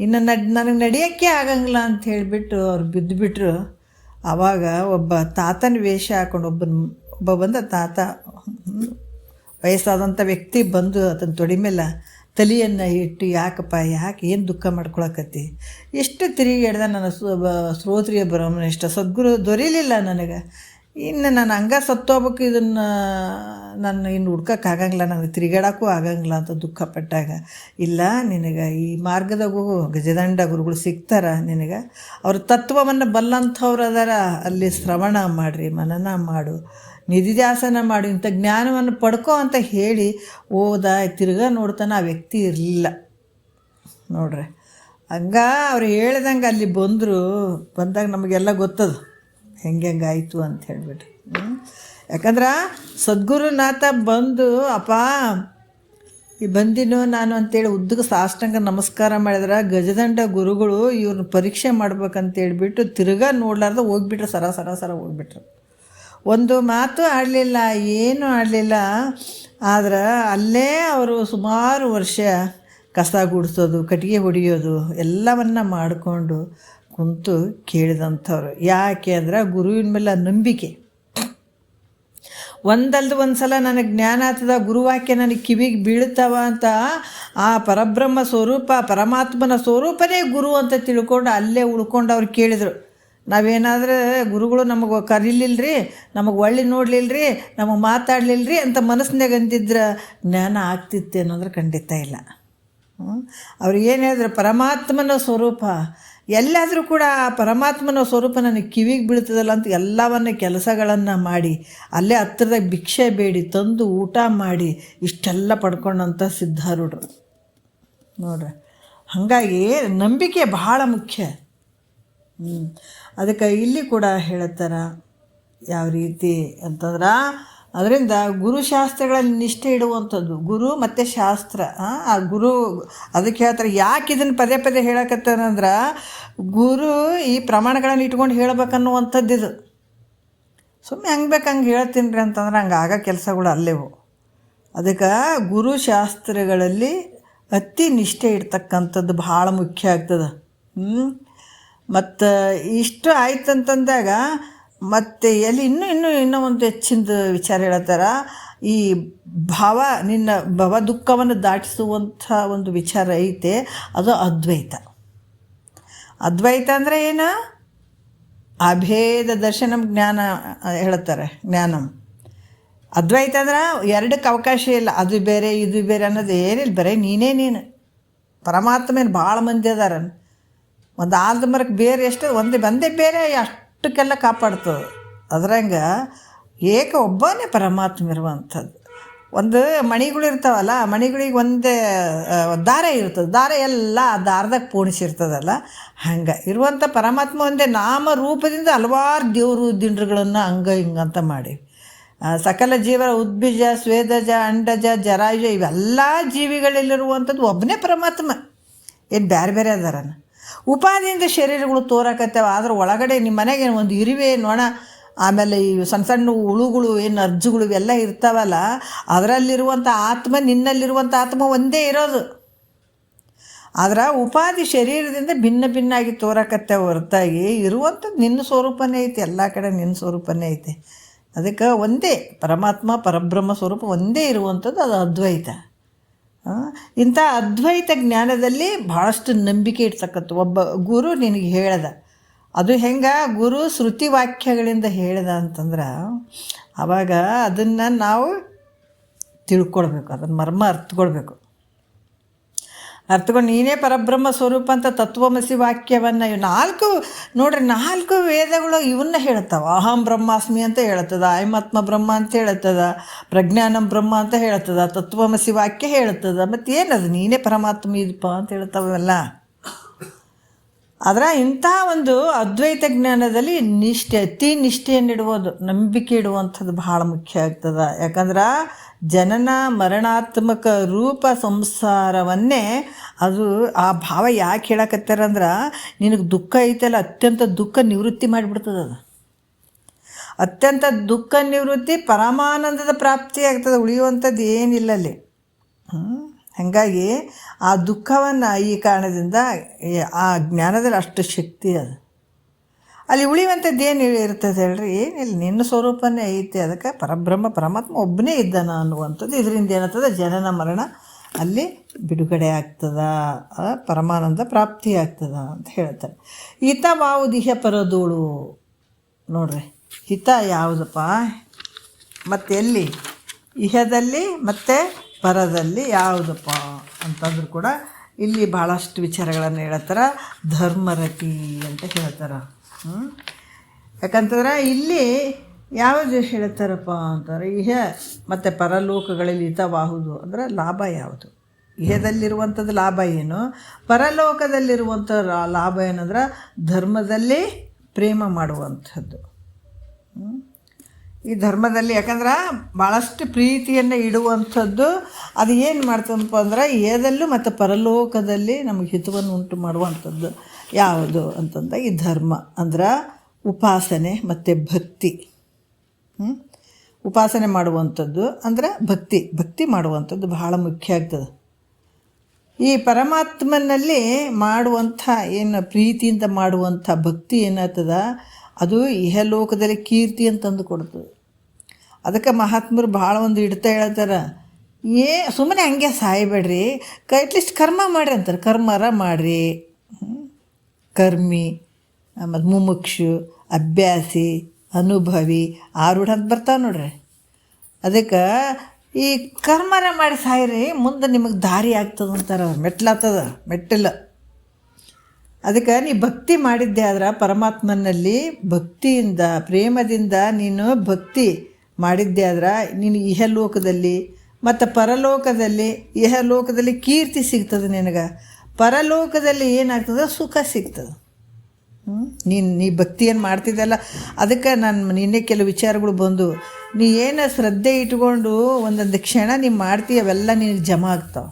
ಇನ್ನು ನನಗೆ ನಡೆಯೋಕ್ಕೆ ಆಗಂಗಿಲ್ಲ ಅಂತ ಹೇಳಿಬಿಟ್ಟು ಅವ್ರು ಬಿದ್ದುಬಿಟ್ರು. ಆವಾಗ ಒಬ್ಬ ತಾತನ ವೇಷ ಹಾಕೊಂಡು ಒಬ್ಬ ಬಂದ ತಾತ, ವಯಸ್ಸಾದಂಥ ವ್ಯಕ್ತಿ ಬಂದು ಆತನ ತೊಡೆ ಮೇಲೆ ತಲೆಯನ್ನು ಇಟ್ಟು, ಯಾಕೆ ಏನು ದುಃಖ ಮಾಡ್ಕೊಳಕತ್ತಿ, ಎಷ್ಟು ತಿರುಗಾಡ್ದ, ನನ್ನ ಶ್ರೋತ್ರಿಯ ಬ್ರಹ್ಮನಿಷ್ಠ ಸದ್ಗುರು ದೊರೀಲಿಲ್ಲ ನನಗೆ, ಇನ್ನು ನಾನು ಹಂಗೆ ಸತ್ತೋಗ್ಬೇಕು, ಇದನ್ನು ನಾನು ಇನ್ನು ಹುಡ್ಕೋಕ್ಕಾಗಂಗಿಲ್ಲ, ನನಗೆ ತಿರುಗಾಡೋಕ್ಕೂ ಆಗಂಗಿಲ್ಲ ಅಂತ ದುಃಖಪಟ್ಟಾಗ, ಇಲ್ಲ ನಿನಗೆ ಈ ಮಾರ್ಗದಾಗೂ ಗಜದಂಡ ಗುರುಗಳು ಸಿಗ್ತಾರ ನಿನಗೆ, ಅವ್ರ ತತ್ವವನ್ನು ಬಲ್ಲಂಥವ್ರು ಅದಾರ, ಅಲ್ಲಿ ಶ್ರವಣ ಮಾಡಿರಿ, ಮನನ ಮಾಡು, ನಿಧಿಧ್ಯಾಸನ ಮಾಡು, ಇಂಥ ಜ್ಞಾನವನ್ನು ಪಡ್ಕೋ ಅಂತ ಹೇಳಿ ಓದ. ತಿರ್ಗಾ ನೋಡ್ತಾನೆ ಆ ವ್ಯಕ್ತಿ ಇರಲಿಲ್ಲ ನೋಡ್ರಿ. ಹಂಗೆ ಅವ್ರು ಹೇಳ್ದಂಗೆ ಅಲ್ಲಿ ಬಂದಾಗ ನಮಗೆಲ್ಲ ಗೊತ್ತದು ಹೆಂಗಾಯಿತು ಅಂತ ಹೇಳಿಬಿಟ್ಟು. ಯಾಕಂದ್ರೆ ಸದ್ಗುರುನಾಥ ಬಂದು, ಅಪ್ಪ ಈ ಬಂದಿನೋ ನಾನು ಅಂತೇಳಿ ಉದ್ದಕ್ಕೆ ಸಾಷ್ಟಾಂಗ ನಮಸ್ಕಾರ ಮಾಡಿದ್ರೆ, ಗಜದಂಡ ಗುರುಗಳು ಇವ್ರನ್ನ ಪರೀಕ್ಷೆ ಮಾಡ್ಬೇಕಂತೇಳ್ಬಿಟ್ಟು ತಿರ್ಗಾ ನೋಡ್ಲಾರ್ದ ಹೋಗ್ಬಿಟ್ರು, ಸರ ಹೋಗ್ಬಿಟ್ರು. ಒಂದು ಮಾತು ಆಡಲಿಲ್ಲ, ಏನೂ ಆಡಲಿಲ್ಲ. ಆದ್ರೆ ಅಲ್ಲೇ ಅವರು ಸುಮಾರು ವರ್ಷ ಕಸ ಗುಡಿಸೋದು, ಕಟ್ಟಿಗೆ ಹೊಡೆಯೋದು ಎಲ್ಲವನ್ನು ಮಾಡಿಕೊಂಡು ಕುಂತು ಕೇಳಿದಂಥವ್ರು. ಯಾಕೆ ಅಂದ್ರೆ ಗುರುವಿನ ಮೇಲೆ ನಂಬಿಕೆ. ಒಂದಲ್ದು ಒಂದು ಸಲ ನನಗೆ ಜ್ಞಾನ ಆಗ್ತದ, ಗುರುವಾಕ್ಯ ನನಗೆ ಕಿವಿಗೆ ಬೀಳ್ತಾವ ಅಂತ ಆ ಪರಬ್ರಹ್ಮ ಸ್ವರೂಪ ಪರಮಾತ್ಮನ ಸ್ವರೂಪನೇ ಗುರು ಅಂತ ತಿಳ್ಕೊಂಡು ಅಲ್ಲೇ ಉಳ್ಕೊಂಡು ಅವ್ರು ಕೇಳಿದರು. ನಾವೇನಾದ್ರೆ ಗುರುಗಳು ನಮಗೆ ಕರೀಲಿಲ್ಲರಿ, ನಮಗೆ ಒಳ್ಳೆ ನೋಡಲಿಲ್ಲರಿ, ನಮಗೆ ಮಾತಾಡಲಿಲ್ಲರಿ ಅಂತ ಮನಸ್ಸಿನಾಗ ಅಂತಿದ್ರೆ ಜ್ಞಾನ ಆಗ್ತಿತ್ತೆ ಅನ್ನೋದ್ರೆ ಖಂಡಿತ ಇಲ್ಲ. ಅವ್ರು ಏನು ಹೇಳಿದ್ರು, ಪರಮಾತ್ಮನ ಸ್ವರೂಪ ಎಲ್ಲಾದರೂ ಕೂಡ ಆ ಪರಮಾತ್ಮನ ಸ್ವರೂಪ ನನಗೆ ಕಿವಿಗೆ ಬೀಳ್ತದಲ್ಲ ಅಂತ ಎಲ್ಲವನ್ನ ಕೆಲಸಗಳನ್ನು ಮಾಡಿ ಅಲ್ಲೇ ಹತ್ತಿರದಾಗ ಭಿಕ್ಷೆ ಬೇಡಿ ತಂದು ಊಟ ಮಾಡಿ ಇಷ್ಟೆಲ್ಲ ಪಡ್ಕೊಂಡಂಥ ಸಿದ್ಧಾರೂಢರು ನೋಡ್ರಿ. ಹಾಗಾಗಿ ನಂಬಿಕೆ ಬಹಳ ಮುಖ್ಯ. ಅದಕ್ಕೆ ಇಲ್ಲಿ ಕೂಡ ಹೇಳುತ್ತಾರೆ ಯಾವ ರೀತಿ ಅಂತಂದ್ರೆ, ಅದರಿಂದ ಗುರುಶಾಸ್ತ್ರಗಳಲ್ಲಿ ನಿಷ್ಠೆ ಇಡುವಂಥದ್ದು ಗುರು ಮತ್ತು ಶಾಸ್ತ್ರ. ಆ ಗುರು ಅದಕ್ಕೆ ಹೇಳ್ತಾರೆ, ಯಾಕೆ ಇದನ್ನು ಪದೇ ಪದೇ ಹೇಳಕತ್ತಾರಂದ್ರೆ, ಗುರು ಈ ಪ್ರಮಾಣಗಳನ್ನು ಇಟ್ಕೊಂಡು ಹೇಳ್ಬೇಕನ್ನುವಂಥದ್ದು ಇದು. ಸುಮ್ಮನೆ ಹಂಗೆ ಬೇಕು ಹಂಗೆ ಹೇಳ್ತೀನಿ ರೀ ಅಂತಂದ್ರೆ ಹಂಗೆ ಆಗ ಕೆಲಸಗಳು ಅಲ್ಲೇವು. ಅದಕ್ಕೆ ಗುರುಶಾಸ್ತ್ರಗಳಲ್ಲಿ ಅತಿ ನಿಷ್ಠೆ ಇಡ್ತಕ್ಕಂಥದ್ದು ಭಾಳ ಮುಖ್ಯ ಆಗ್ತದೆ. ಮತ್ತು ಇಷ್ಟು ಆಯ್ತು ಅಂತಂದಾಗ ಮತ್ತು ಎಲ್ಲಿ ಇನ್ನೂ ಒಂದು ಹೆಚ್ಚಿನ ವಿಚಾರ ಹೇಳ್ತಾರ. ಈ ನಿನ್ನ ಭವ ದುಃಖವನ್ನು ದಾಟಿಸುವಂಥ ಒಂದು ವಿಚಾರ ಐತೆ, ಅದು ಅದ್ವೈತ. ಅದ್ವೈತ ಅಂದರೆ ಏನು? ಅಭೇದ ದರ್ಶನಂ ಜ್ಞಾನ ಹೇಳ್ತಾರೆ. ಜ್ಞಾನಂ ಅದ್ವೈತ ಅಂದ್ರೆ ಎರಡಕ್ಕೆ ಅವಕಾಶ ಇಲ್ಲ, ಅದು ಬೇರೆ ಇದು ಬೇರೆ ಅನ್ನೋದು ಏನಿಲ್ಲ, ಬರೀ ನೀನು ಪರಮಾತ್ಮೇನು ಭಾಳ ಮಂದಿ ಅದಾರ. ಒಂದು ಆಲ್ದ ಮರಕ್ಕೆ ಬೇರೆ ಎಷ್ಟು ಒಂದೇ ಬೇರೆ ಅಷ್ಟಕ್ಕೆಲ್ಲ ಕಾಪಾಡ್ತದೆ. ಅದ್ರಂಗೆ ಏಕ ಒಬ್ಬನೇ ಪರಮಾತ್ಮ ಇರುವಂಥದ್ದು. ಒಂದು ಮಣಿಗಳು ಇರ್ತಾವಲ್ಲ, ಮಣಿಗಳಿಗೆ ಒಂದೇ ದಾರ ಇರ್ತದೆ, ದಾರ ಎಲ್ಲ ಆ ದಾರದಾಗ ಪೋಣಿಸಿರ್ತದಲ್ಲ, ಹಂಗೆ ಇರುವಂಥ ಪರಮಾತ್ಮ ಒಂದೇ ನಾಮ ರೂಪದಿಂದ ಹಲವಾರು ದೇವರು ದಿಂಡ್ರುಗಳನ್ನು ಹಿಂಗಂತ ಮಾಡಿ ಸಕಲ ಜೀವರ ಉದ್ಬೀಜ ಸ್ವೇದಜ ಅಂಡಜ ಜರಾಯುಜ ಇವೆಲ್ಲ ಜೀವಿಗಳಲ್ಲಿರುವಂಥದ್ದು ಒಬ್ಬನೇ ಪರಮಾತ್ಮ. ಏನು ಬೇರೆ ಬೇರೆ ಅದಾರನ ಉಪಾದಿಯಿಂದ ಶರೀರಗಳು ತೋರಕತ್ತೇವೆ, ಆದ್ರೆ ಒಳಗಡೆ ನಿಮ್ಮ ಮನೆಗೆ ಒಂದು ಇರುವೆ ನೊಣ ಆಮೇಲೆ ಈ ಸಣ್ಣ ಸಣ್ಣ ಹುಳುಗಳು ಏನು ಅರ್ಜುಗಳು ಇವೆಲ್ಲ ಇರ್ತಾವಲ್ಲ, ಅದರಲ್ಲಿರುವಂಥ ಆತ್ಮ ನಿನ್ನಲ್ಲಿರುವಂಥ ಆತ್ಮ ಒಂದೇ ಇರೋದು. ಆದ್ರೆ ಉಪಾಧಿ ಶರೀರದಿಂದ ಭಿನ್ನ ಭಿನ್ನಾಗಿ ತೋರಕತ್ತೇವೆ ಹೊರತಾಗಿ ಇರುವಂಥದ್ದು ನಿನ್ನ ಸ್ವರೂಪನೇ ಐತಿ, ಎಲ್ಲ ಕಡೆ ನಿನ್ನ ಸ್ವರೂಪನೇ ಐತಿ. ಅದಕ್ಕೆ ಒಂದೇ ಪರಮಾತ್ಮ ಪರಬ್ರಹ್ಮ ಸ್ವರೂಪ ಒಂದೇ ಇರುವಂಥದ್ದು, ಅದು ಅದ್ವೈತ. ಇಂಥ ಅದ್ವೈತ ಜ್ಞಾನದಲ್ಲಿ ಭಾಳಷ್ಟು ನಂಬಿಕೆ ಇರ್ತಕ್ಕಂಥ ಒಬ್ಬ ಗುರು ನಿನಗೆ ಹೇಳ್ದ. ಅದು ಹೆಂಗೆ ಗುರು ಶ್ರುತಿ ವಾಕ್ಯಗಳಿಂದ ಹೇಳ್ದ ಅಂತಂದ್ರೆ ಆವಾಗ ಅದನ್ನು ನಾವು ತಿಳ್ಕೊಳ್ಬೇಕು, ಅದನ್ನು ಮರ್ಮ ಅರ್ಥಕೊಳ್ಬೇಕು. ಅರ್ಥಕೊಂಡು ನೀನೇ ಪರಬ್ರಹ್ಮ ಸ್ವರೂಪ ಅಂತ ತತ್ವಮಸಿ ವಾಕ್ಯವನ್ನು ನಾಲ್ಕು ವೇದಗಳು ಇವನ್ನ ಹೇಳ್ತಾವೆ. ಅಹಂ ಬ್ರಹ್ಮಾಸ್ಮಿ ಅಂತ ಹೇಳ್ತದ, ಅಯಮಾತ್ಮ ಬ್ರಹ್ಮ ಅಂತ ಹೇಳ್ತದ, ಪ್ರಜ್ಞಾನಂ ಬ್ರಹ್ಮ ಅಂತ ಹೇಳ್ತದ, ತತ್ವಮಸಿ ವಾಕ್ಯ ಹೇಳ್ತದ. ಮತ್ತು ಏನದು ನೀನೇ ಪರಮಾತ್ಮ ಇದಪ್ಪ ಅಂತ ಹೇಳ್ತಾವೆಲ್ಲ. ಆದರೆ ಇಂಥ ಒಂದು ಅದ್ವೈತ ಜ್ಞಾನದಲ್ಲಿ ಅತಿ ನಿಷ್ಠೆಯನ್ನಿಡುವುದು, ನಂಬಿಕೆ ಇಡುವಂಥದ್ದು ಭಾಳ ಮುಖ್ಯ ಆಗ್ತದೆ. ಯಾಕಂದ್ರೆ ಜನನ ಮರಣಾತ್ಮಕ ರೂಪ ಸಂಸಾರವನ್ನೇ ಅದು ಆ ಭಾವ ಯಾಕೆ ಹೇಳಕತ್ತಾರಂದ್ರೆ, ನಿನಗೆ ದುಃಖ ಐತಲ್ಲ ಅತ್ಯಂತ ದುಃಖ ನಿವೃತ್ತಿ ಮಾಡಿಬಿಡ್ತದೆ. ಅದು ಅತ್ಯಂತ ದುಃಖ ನಿವೃತ್ತಿ ಪರಮಾನಂದದ ಪ್ರಾಪ್ತಿ ಆಗ್ತದೆ, ಉಳಿಯುವಂಥದ್ದು ಏನಿಲ್ಲ ಅಲ್ಲಿ. ಹಾಗಾಗಿ ಆ ದುಃಖವನ್ನು ಈ ಕಾರಣದಿಂದ ಆ ಜ್ಞಾನದಲ್ಲಿ ಅಷ್ಟು ಶಕ್ತಿ ಅದು. ಅಲ್ಲಿ ಉಳಿಯುವಂಥದ್ದು ಏನು ಇರ್ತದೆ ಹೇಳ್ರಿ, ಏನಿಲ್ಲ, ನಿನ್ನ ಸ್ವರೂಪನೇ ಐತೆ. ಅದಕ್ಕೆ ಪರಬ್ರಹ್ಮ ಪರಮಾತ್ಮ ಒಬ್ಬನೇ ಇದ್ದಾನ ಅನ್ನುವಂಥದ್ದು. ಇದರಿಂದ ಏನಾಗ್ತದೆ, ಜನನ ಮರಣ ಅಲ್ಲಿ ಬಿಡುಗಡೆ ಆಗ್ತದ, ಪರಮಾನಂದ ಪ್ರಾಪ್ತಿ ಆಗ್ತದ ಅಂತ ಹೇಳ್ತಾರೆ. ಹಿತವಾವುದಿಹ ಪರದೋಳು ನೋಡ್ರಿ, ಹಿತ ಯಾವುದಪ್ಪ ಮತ್ತು ಎಲ್ಲಿ, ಇಹದಲ್ಲಿ ಮತ್ತು ಪರದಲ್ಲಿ ಯಾವುದಪ್ಪ ಅಂತಂದ್ರೂ ಕೂಡ ಇಲ್ಲಿ ಭಾಳಷ್ಟು ವಿಚಾರಗಳನ್ನು ಹೇಳ್ತಾರೆ. ಧರ್ಮರತಿ ಅಂತ ಹೇಳ್ತಾರೆ. ಯಾಕಂತಂದ್ರೆ ಇಲ್ಲಿ ಯಾವುದು ಹೇಳ್ತಾರಪ್ಪ ಅಂತಂದರೆ, ಇಹ ಮತ್ತು ಪರಲೋಕಗಳಲ್ಲಿ ಹಿತವಾಹುದು ಅಂದರೆ ಲಾಭ ಯಾವುದು, ಇಹದಲ್ಲಿರುವಂಥದ್ದು ಲಾಭ ಏನು, ಪರಲೋಕದಲ್ಲಿರುವಂಥ ಲಾಭ ಏನಂದ್ರೆ ಧರ್ಮದಲ್ಲಿ ಪ್ರೇಮ ಮಾಡುವಂಥದ್ದು. ಈ ಧರ್ಮದಲ್ಲಿ ಯಾಕಂದ್ರೆ ಭಾಳಷ್ಟು ಪ್ರೀತಿಯನ್ನು ಇಡುವಂಥದ್ದು. ಅದು ಏನು ಮಾಡ್ತದಪ್ಪ ಅಂದ್ರೆ ಏದಲ್ಲೂ ಮತ್ತು ಪರಲೋಕದಲ್ಲಿ ನಮಗೆ ಹಿತವನ್ನು ಉಂಟು ಮಾಡುವಂಥದ್ದು ಯಾವುದು ಅಂತಂದ ಈ ಧರ್ಮ ಅಂದ್ರೆ ಉಪಾಸನೆ ಮತ್ತು ಭಕ್ತಿ. ಉಪಾಸನೆ ಮಾಡುವಂಥದ್ದು ಅಂದ್ರೆ ಭಕ್ತಿ ಮಾಡುವಂಥದ್ದು ಭಾಳ ಮುಖ್ಯ ಆಗ್ತದೆ. ಈ ಪರಮಾತ್ಮನಲ್ಲಿ ಮಾಡುವಂಥ ಏನು ಪ್ರೀತಿಯಿಂದ ಮಾಡುವಂಥ ಭಕ್ತಿ ಏನಾಗ್ತದ, ಅದು ಇಹಲೋಕದಲ್ಲಿ ಕೀರ್ತಿ ಅಂತಂದು ಕೊಡ್ತದೆ. ಅದಕ್ಕೆ ಮಹಾತ್ಮರು ಭಾಳ ಒಂದು ಇಡ್ತಾ ಹೇಳ್ತಾರೆ, ಸುಮ್ಮನೆ ಹಂಗೆ ಸಾಯಬೇಡ್ರಿ, ಅಟ್ಲೀಸ್ಟ್ ಕರ್ಮ ಮಾಡಿರಿ ಅಂತಾರೆ. ಕರ್ಮರ ಮಾಡಿರಿ. ಕರ್ಮಿ, ಮತ್ತು ಮುಮುಕ್ಷು, ಅಭ್ಯಾಸಿ, ಅನುಭವಿ, ಆರೂಢ ಅಂತ ಬರ್ತಾವೆ ನೋಡ್ರಿ. ಅದಕ್ಕೆ ಈ ಕರ್ಮರ ಮಾಡಿ ಸಾಯಿರಿ, ಮುಂದೆ ನಿಮಗೆ ದಾರಿ ಆಗ್ತದೆ ಅಂತಾರೆ. ಅವ್ರು ಮೆಟ್ಲಾಗ್ತದ, ಮೆಟ್ಟಿಲ್ಲ. ಅದಕ್ಕೆ ನೀ ಭಕ್ತಿ ಮಾಡಿದ್ದೆ ಆದ್ರೆ ಪರಮಾತ್ಮನಲ್ಲಿ ಭಕ್ತಿಯಿಂದ ಪ್ರೇಮದಿಂದ ನೀನು ಭಕ್ತಿ ಮಾಡಿದ್ದೆ ಆದ್ರೆ ನೀನು ಇಹಲೋಕದಲ್ಲಿ ಮತ್ತು ಪರಲೋಕದಲ್ಲಿ, ಇಹಲೋಕದಲ್ಲಿ ಕೀರ್ತಿ ಸಿಗ್ತದೆ ನಿನಗೆ, ಪರಲೋಕದಲ್ಲಿ ಏನಾಗ್ತದೆ ಸುಖ ಸಿಗ್ತದೆ. ನೀ ಭಕ್ತಿಯನ್ನು ಮಾಡ್ತಿದ್ದಲ್ಲ. ಅದಕ್ಕೆ ನಾನು ನಿನ್ನೆ ಕೆಲವು ವಿಚಾರಗಳು ಬಂದು, ನೀ ಏನು ಶ್ರದ್ಧೆ ಇಟ್ಕೊಂಡು ಒಂದೊಂದು ಕ್ಷಣ ನೀ ಮಾಡ್ತೀಯ, ಅವೆಲ್ಲ ನಿನಗೆ ಜಮಾ ಆಗ್ತಾವೆ.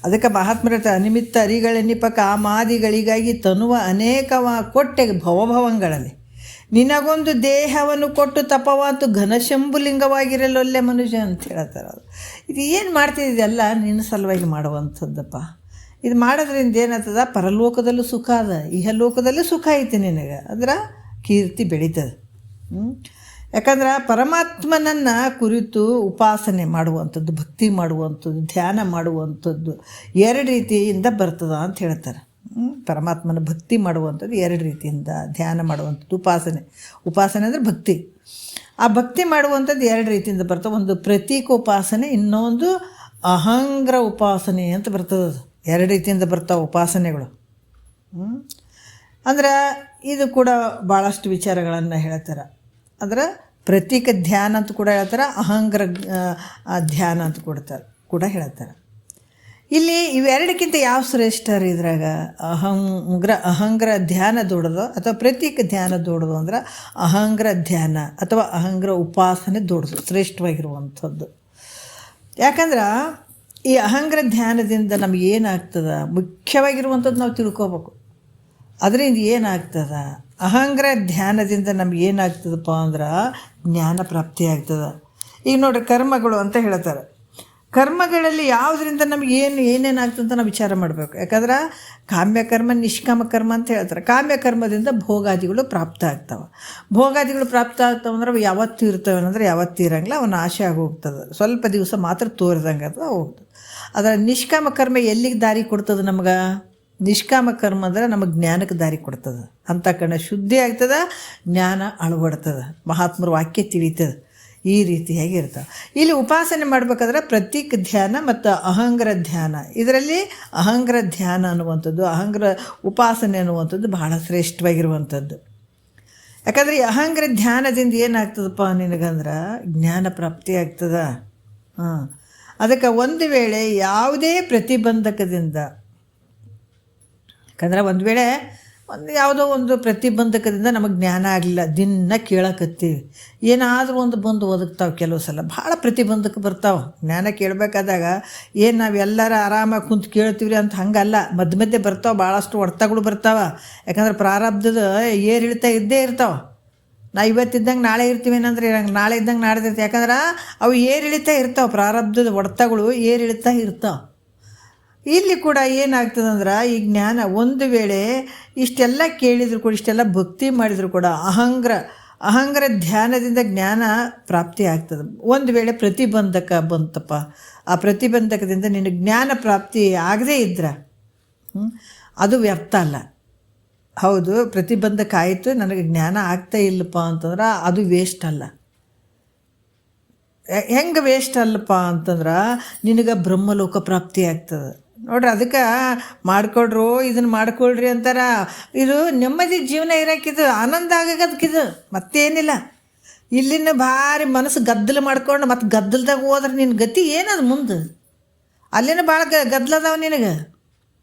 ಅದಕ್ಕೆ ಮಹಾತ್ಮರ ಅನಿಮಿತ್ತ ಅರಿಗಳೆನ್ನಿಪ ಕಾಮಾದಿಗಳಿಗಾಗಿ ತನುವ ಅನೇಕವ ಕೊಟ್ಟೆ ಭವಭವಂಗಳಲ್ಲಿ ನಿನಗೊಂದು ದೇಹವನ್ನು ಕೊಟ್ಟು ತಪವಾತು ಘನಶಂಭುಲಿಂಗವಾಗಿರಲೊಲ್ಲೆ ಮನುಷ್ಯ ಅಂತ ಹೇಳ್ತಾರೆ. ಇದು ಏನು ಮಾಡ್ತಿದ್ದೆಲ್ಲ ನಿನ್ನ ಸಲುವಾಗಿ ಮಾಡುವಂಥದ್ದಪ್ಪ. ಇದು ಮಾಡೋದ್ರಿಂದ ಏನಾಗ್ತದ, ಪರಲೋಕದಲ್ಲೂ ಸುಖ ಅದ, ಇಹಲೋಕದಲ್ಲೂ ಸುಖ ಐತಿ ನಿನಗೆ. ಅಂದ್ರೆ ಕೀರ್ತಿ ಬೆಳೀತದೆ. ಯಾಕಂದ್ರೆ ಪರಮಾತ್ಮನನ್ನು ಕುರಿತು ಉಪಾಸನೆ ಮಾಡುವಂಥದ್ದು, ಭಕ್ತಿ ಮಾಡುವಂಥದ್ದು, ಧ್ಯಾನ ಮಾಡುವಂಥದ್ದು 2 ರೀತಿಯಿಂದ ಬರ್ತದ ಅಂತ ಹೇಳ್ತಾರೆ. ಪರಮಾತ್ಮನ ಭಕ್ತಿ ಮಾಡುವಂಥದ್ದು 2 ರೀತಿಯಿಂದ, ಧ್ಯಾನ ಮಾಡುವಂಥದ್ದು, ಉಪಾಸನೆ ಅಂದರೆ ಭಕ್ತಿ. ಆ ಭಕ್ತಿ ಮಾಡುವಂಥದ್ದು 2 ರೀತಿಯಿಂದ ಬರ್ತವೆ. ಒಂದು ಪ್ರತೀಕ ಉಪಾಸನೆ, ಇನ್ನೊಂದು ಅಹಂಗ್ರ ಉಪಾಸನೆ ಅಂತ ಬರ್ತದೆ. 2 ರೀತಿಯಿಂದ ಬರ್ತಾವೆ ಉಪಾಸನೆಗಳು. ಅಂದ್ರೆ ಇದು ಕೂಡ ಭಾಳಷ್ಟು ವಿಚಾರಗಳನ್ನು ಹೇಳ್ತಾರೆ. ಅಂದ್ರೆ ಪ್ರತೀಕ ಧ್ಯಾನ ಅಂತ ಕೂಡ ಹೇಳ್ತಾರೆ, ಅಹಂಗ್ರ ಧ್ಯಾನ ಅಂತ ಕೂಡ ಹೇಳ್ತಾರೆ. ಇಲ್ಲಿ ಇವೆರಡಕ್ಕಿಂತ ಯಾವ ಶ್ರೇಷ್ಠ ರೀ ಇದ್ರಾಗ? ಅಹಂಗ್ರ ಧ್ಯಾನ ದೊಡ್ಡದು ಅಥವಾ ಪ್ರತೀಕ ಧ್ಯಾನ ದೊಡ್ಡದು? ಅಂದ್ರೆ ಅಹಂಗ್ರ ಧ್ಯಾನ ಅಥವಾ ಅಹಂಗ್ರ ಉಪಾಸನೆ ದೊಡ್ಡದು, ಶ್ರೇಷ್ಠವಾಗಿರುವಂಥದ್ದು. ಯಾಕಂದ್ರೆ ಈ ಅಹಂಗ್ರ ಧ್ಯಾನದಿಂದ ನಮ್ಗೆ ಏನಾಗ್ತದೆ, ಮುಖ್ಯವಾಗಿರುವಂಥದ್ದು ನಾವು ತಿಳ್ಕೊಬೇಕು. ಅದರಿಂದ ಏನಾಗ್ತದೆ, ಅಹಂಗ್ರ ಧ್ಯಾನದಿಂದ ನಮ್ಗೆ ಏನಾಗ್ತದಪ್ಪ ಅಂದ್ರೆ ಜ್ಞಾನ ಪ್ರಾಪ್ತಿ ಆಗ್ತದೆ. ಈಗ ನೋಡ್ರಿ, ಕರ್ಮಗಳು ಅಂತ ಹೇಳ್ತಾರೆ. ಕರ್ಮಗಳಲ್ಲಿ ಯಾವುದರಿಂದ ನಮ್ಗೆ ಏನೇನಾಗ್ತದೆ ಅಂತ ನಾವು ವಿಚಾರ ಮಾಡಬೇಕು. ಯಾಕಂದ್ರೆ ಕಾಮ್ಯಕರ್ಮ, ನಿಷ್ಕಾಮ ಕರ್ಮ ಅಂತ ಹೇಳ್ತಾರೆ. ಕಾಮ್ಯಕರ್ಮದಿಂದ ಭೋಗಾದಿಗಳು ಪ್ರಾಪ್ತ ಆಗ್ತವೆ. ಭೋಗಾದಿಗಳು ಪ್ರಾಪ್ತ ಆಗ್ತವೆ ಅಂದ್ರೆ ಯಾವತ್ತೂ ಇರ್ತವೆ ಅಂದರೆ ಯಾವತ್ತೂ ಇರೋಂಗಿಲ್ಲ, ಅವನ ಆಸೆ ಆಗಿ ಹೋಗ್ತದೆ. ಸ್ವಲ್ಪ ದಿವಸ ಮಾತ್ರ ತೋರಿದಂಗೆ ಅದು ಹೋಗ್ತದೆ. ಅದರ ನಿಷ್ಕಾಮ ಕರ್ಮ ಎಲ್ಲಿಗೆ ದಾರಿ ಕೊಡ್ತದೆ ನಮ್ಗೆ? ನಿಷ್ಕಾಮ ಕರ್ಮ ಅಂದರೆ ನಮಗೆ ಜ್ಞಾನಕ್ಕೆ ದಾರಿ ಕೊಡ್ತದೆ. ಅಂತಃಕರಣ ಶುದ್ಧಿ ಆಗ್ತದೆ, ಜ್ಞಾನ ಅಳವಡ್ತದೆ, ಮಹಾತ್ಮರ ವಾಕ್ಯ ತಿಳಿತದೆ. ಈ ರೀತಿಯಾಗಿ ಇರ್ತವೆ. ಇಲ್ಲಿ ಉಪಾಸನೆ ಮಾಡಬೇಕಾದ್ರೆ ಪ್ರತೀಕ ಧ್ಯಾನ ಮತ್ತು ಅಹಂಗ್ರ ಧ್ಯಾನ, ಇದರಲ್ಲಿ ಅಹಂಗ್ರ ಧ್ಯಾನ ಅನ್ನುವಂಥದ್ದು, ಅಹಂಗ್ರ ಉಪಾಸನೆ ಅನ್ನುವಂಥದ್ದು ಬಹಳ ಶ್ರೇಷ್ಠವಾಗಿರುವಂಥದ್ದು. ಯಾಕಂದರೆ ಈ ಅಹಂಗ್ರ ಧ್ಯಾನದಿಂದ ಏನಾಗ್ತದಪ್ಪ ನಿನಗಂದ್ರೆ ಜ್ಞಾನ ಪ್ರಾಪ್ತಿ ಆಗ್ತದೆ. ಅದಕ್ಕೆ ಒಂದು ವೇಳೆ ಯಾವುದೇ ಪ್ರತಿಬಂಧಕದಿಂದ, ಯಾಕಂದ್ರೆ ಒಂದು ವೇಳೆ ಯಾವುದೋ ಒಂದು ಪ್ರತಿಬಂಧಕದಿಂದ ನಮಗೆ ಜ್ಞಾನ ಆಗಲಿಲ್ಲ, ದಿನ ಕೇಳಕತ್ತೀವಿ, ಏನಾದರೂ ಒಂದು ಬಂದು ಒದಗ್ತಾವೆ. ಕೆಲವು ಸಲ ಭಾಳ ಪ್ರತಿಬಂಧಕ ಬರ್ತಾವೆ. ಜ್ಞಾನ ಕೇಳಬೇಕಾದಾಗ ಏನು ನಾವೆಲ್ಲರ ಆರಾಮಾಗಿ ಕುಂತು ಕೇಳ್ತೀವಿ ಅಂತ ಹಂಗಲ್ಲ, ಮಧ್ಯೆ ಮಧ್ಯೆ ಬರ್ತಾವೆ, ಭಾಳಷ್ಟು ಹೊಡ್ತಗಳು ಬರ್ತಾವೆ. ಯಾಕಂದ್ರೆ ಪ್ರಾರಬ್ಧದ ಏರಿಳಿತ ಇದ್ದೇ ಇರ್ತಾವೆ. ನಾವು ಇವತ್ತಿದ್ದಂಗೆ ನಾಳೆ ಇರ್ತೀವಿ ಏನಂದ್ರೆ ನಾಳೆ ಇದ್ದಂಗೆ ನಾಡ್ದಿರ್ತೀವಿ. ಯಾಕಂದ್ರೆ ಅವು ಏರಿಳಿತ ಇರ್ತಾವೆ, ಪ್ರಾರಬ್ಧದ ಹೊಡ್ತಗಳು ಏರಿಳಿತ ಇರ್ತಾವೆ. ಇಲ್ಲಿ ಕೂಡ ಏನಾಗ್ತದಂದ್ರೆ ಈ ಜ್ಞಾನ ಒಂದು ವೇಳೆ ಇಷ್ಟೆಲ್ಲ ಕೇಳಿದ್ರು ಕೂಡ, ಇಷ್ಟೆಲ್ಲ ಭಕ್ತಿ ಮಾಡಿದ್ರು ಕೂಡ ಅಹಂಗ್ರ ಧ್ಯಾನದಿಂದ ಜ್ಞಾನ ಪ್ರಾಪ್ತಿ ಆಗ್ತದೆ. ಒಂದು ವೇಳೆ ಪ್ರತಿಬಂಧಕ ಬಂತಪ್ಪ, ಆ ಪ್ರತಿಬಂಧಕದಿಂದ ನಿನ್ನ ಜ್ಞಾನ ಪ್ರಾಪ್ತಿ ಆಗದೇ ಇದ್ರೆ ಅದು ವ್ಯರ್ಥ ಅಲ್ಲ. ಹೌದು, ಪ್ರತಿಬಂಧಕ ಆಯಿತು, ನನಗೆ ಜ್ಞಾನ ಆಗ್ತಾ ಇಲ್ಲಪ್ಪ ಅಂತಂದ್ರೆ ಅದು ವೇಸ್ಟ್ ಅಲ್ಲ. ಹೆಂಗೆ ವೇಸ್ಟ್ ಅಲ್ಲಪ್ಪ ಅಂತಂದ್ರೆ ನಿನಗೆ ಬ್ರಹ್ಮಲೋಕ ಪ್ರಾಪ್ತಿ ಆಗ್ತದೆ. ನೋಡ್ರಿ, ಅದಕ್ಕೆ ಮಾಡ್ಕೊಳ್ರು, ಇದನ್ನು ಮಾಡ್ಕೊಳ್ರಿ ಅಂತಾರ. ಇದು ನೆಮ್ಮದಿ ಜೀವನ ಇರೋಕ್ಕಿದು, ಆನಂದ ಆಗದಕ್ಕಿದು, ಮತ್ತೇನಿಲ್ಲ. ಇಲ್ಲಿನ ಭಾರಿ ಮನಸ್ಸು ಗದ್ದಲು ಮಾಡ್ಕೊಂಡು ಮತ್ತು ಗದ್ದಲ್ದಾಗ ಹೋದ್ರೆ ನಿನ್ನ ಗತಿ ಏನದು ಮುಂದೆ? ಅಲ್ಲಿನ ಭಾಳ ಗದ್ದಲದಾವ ನಿನಗೆ.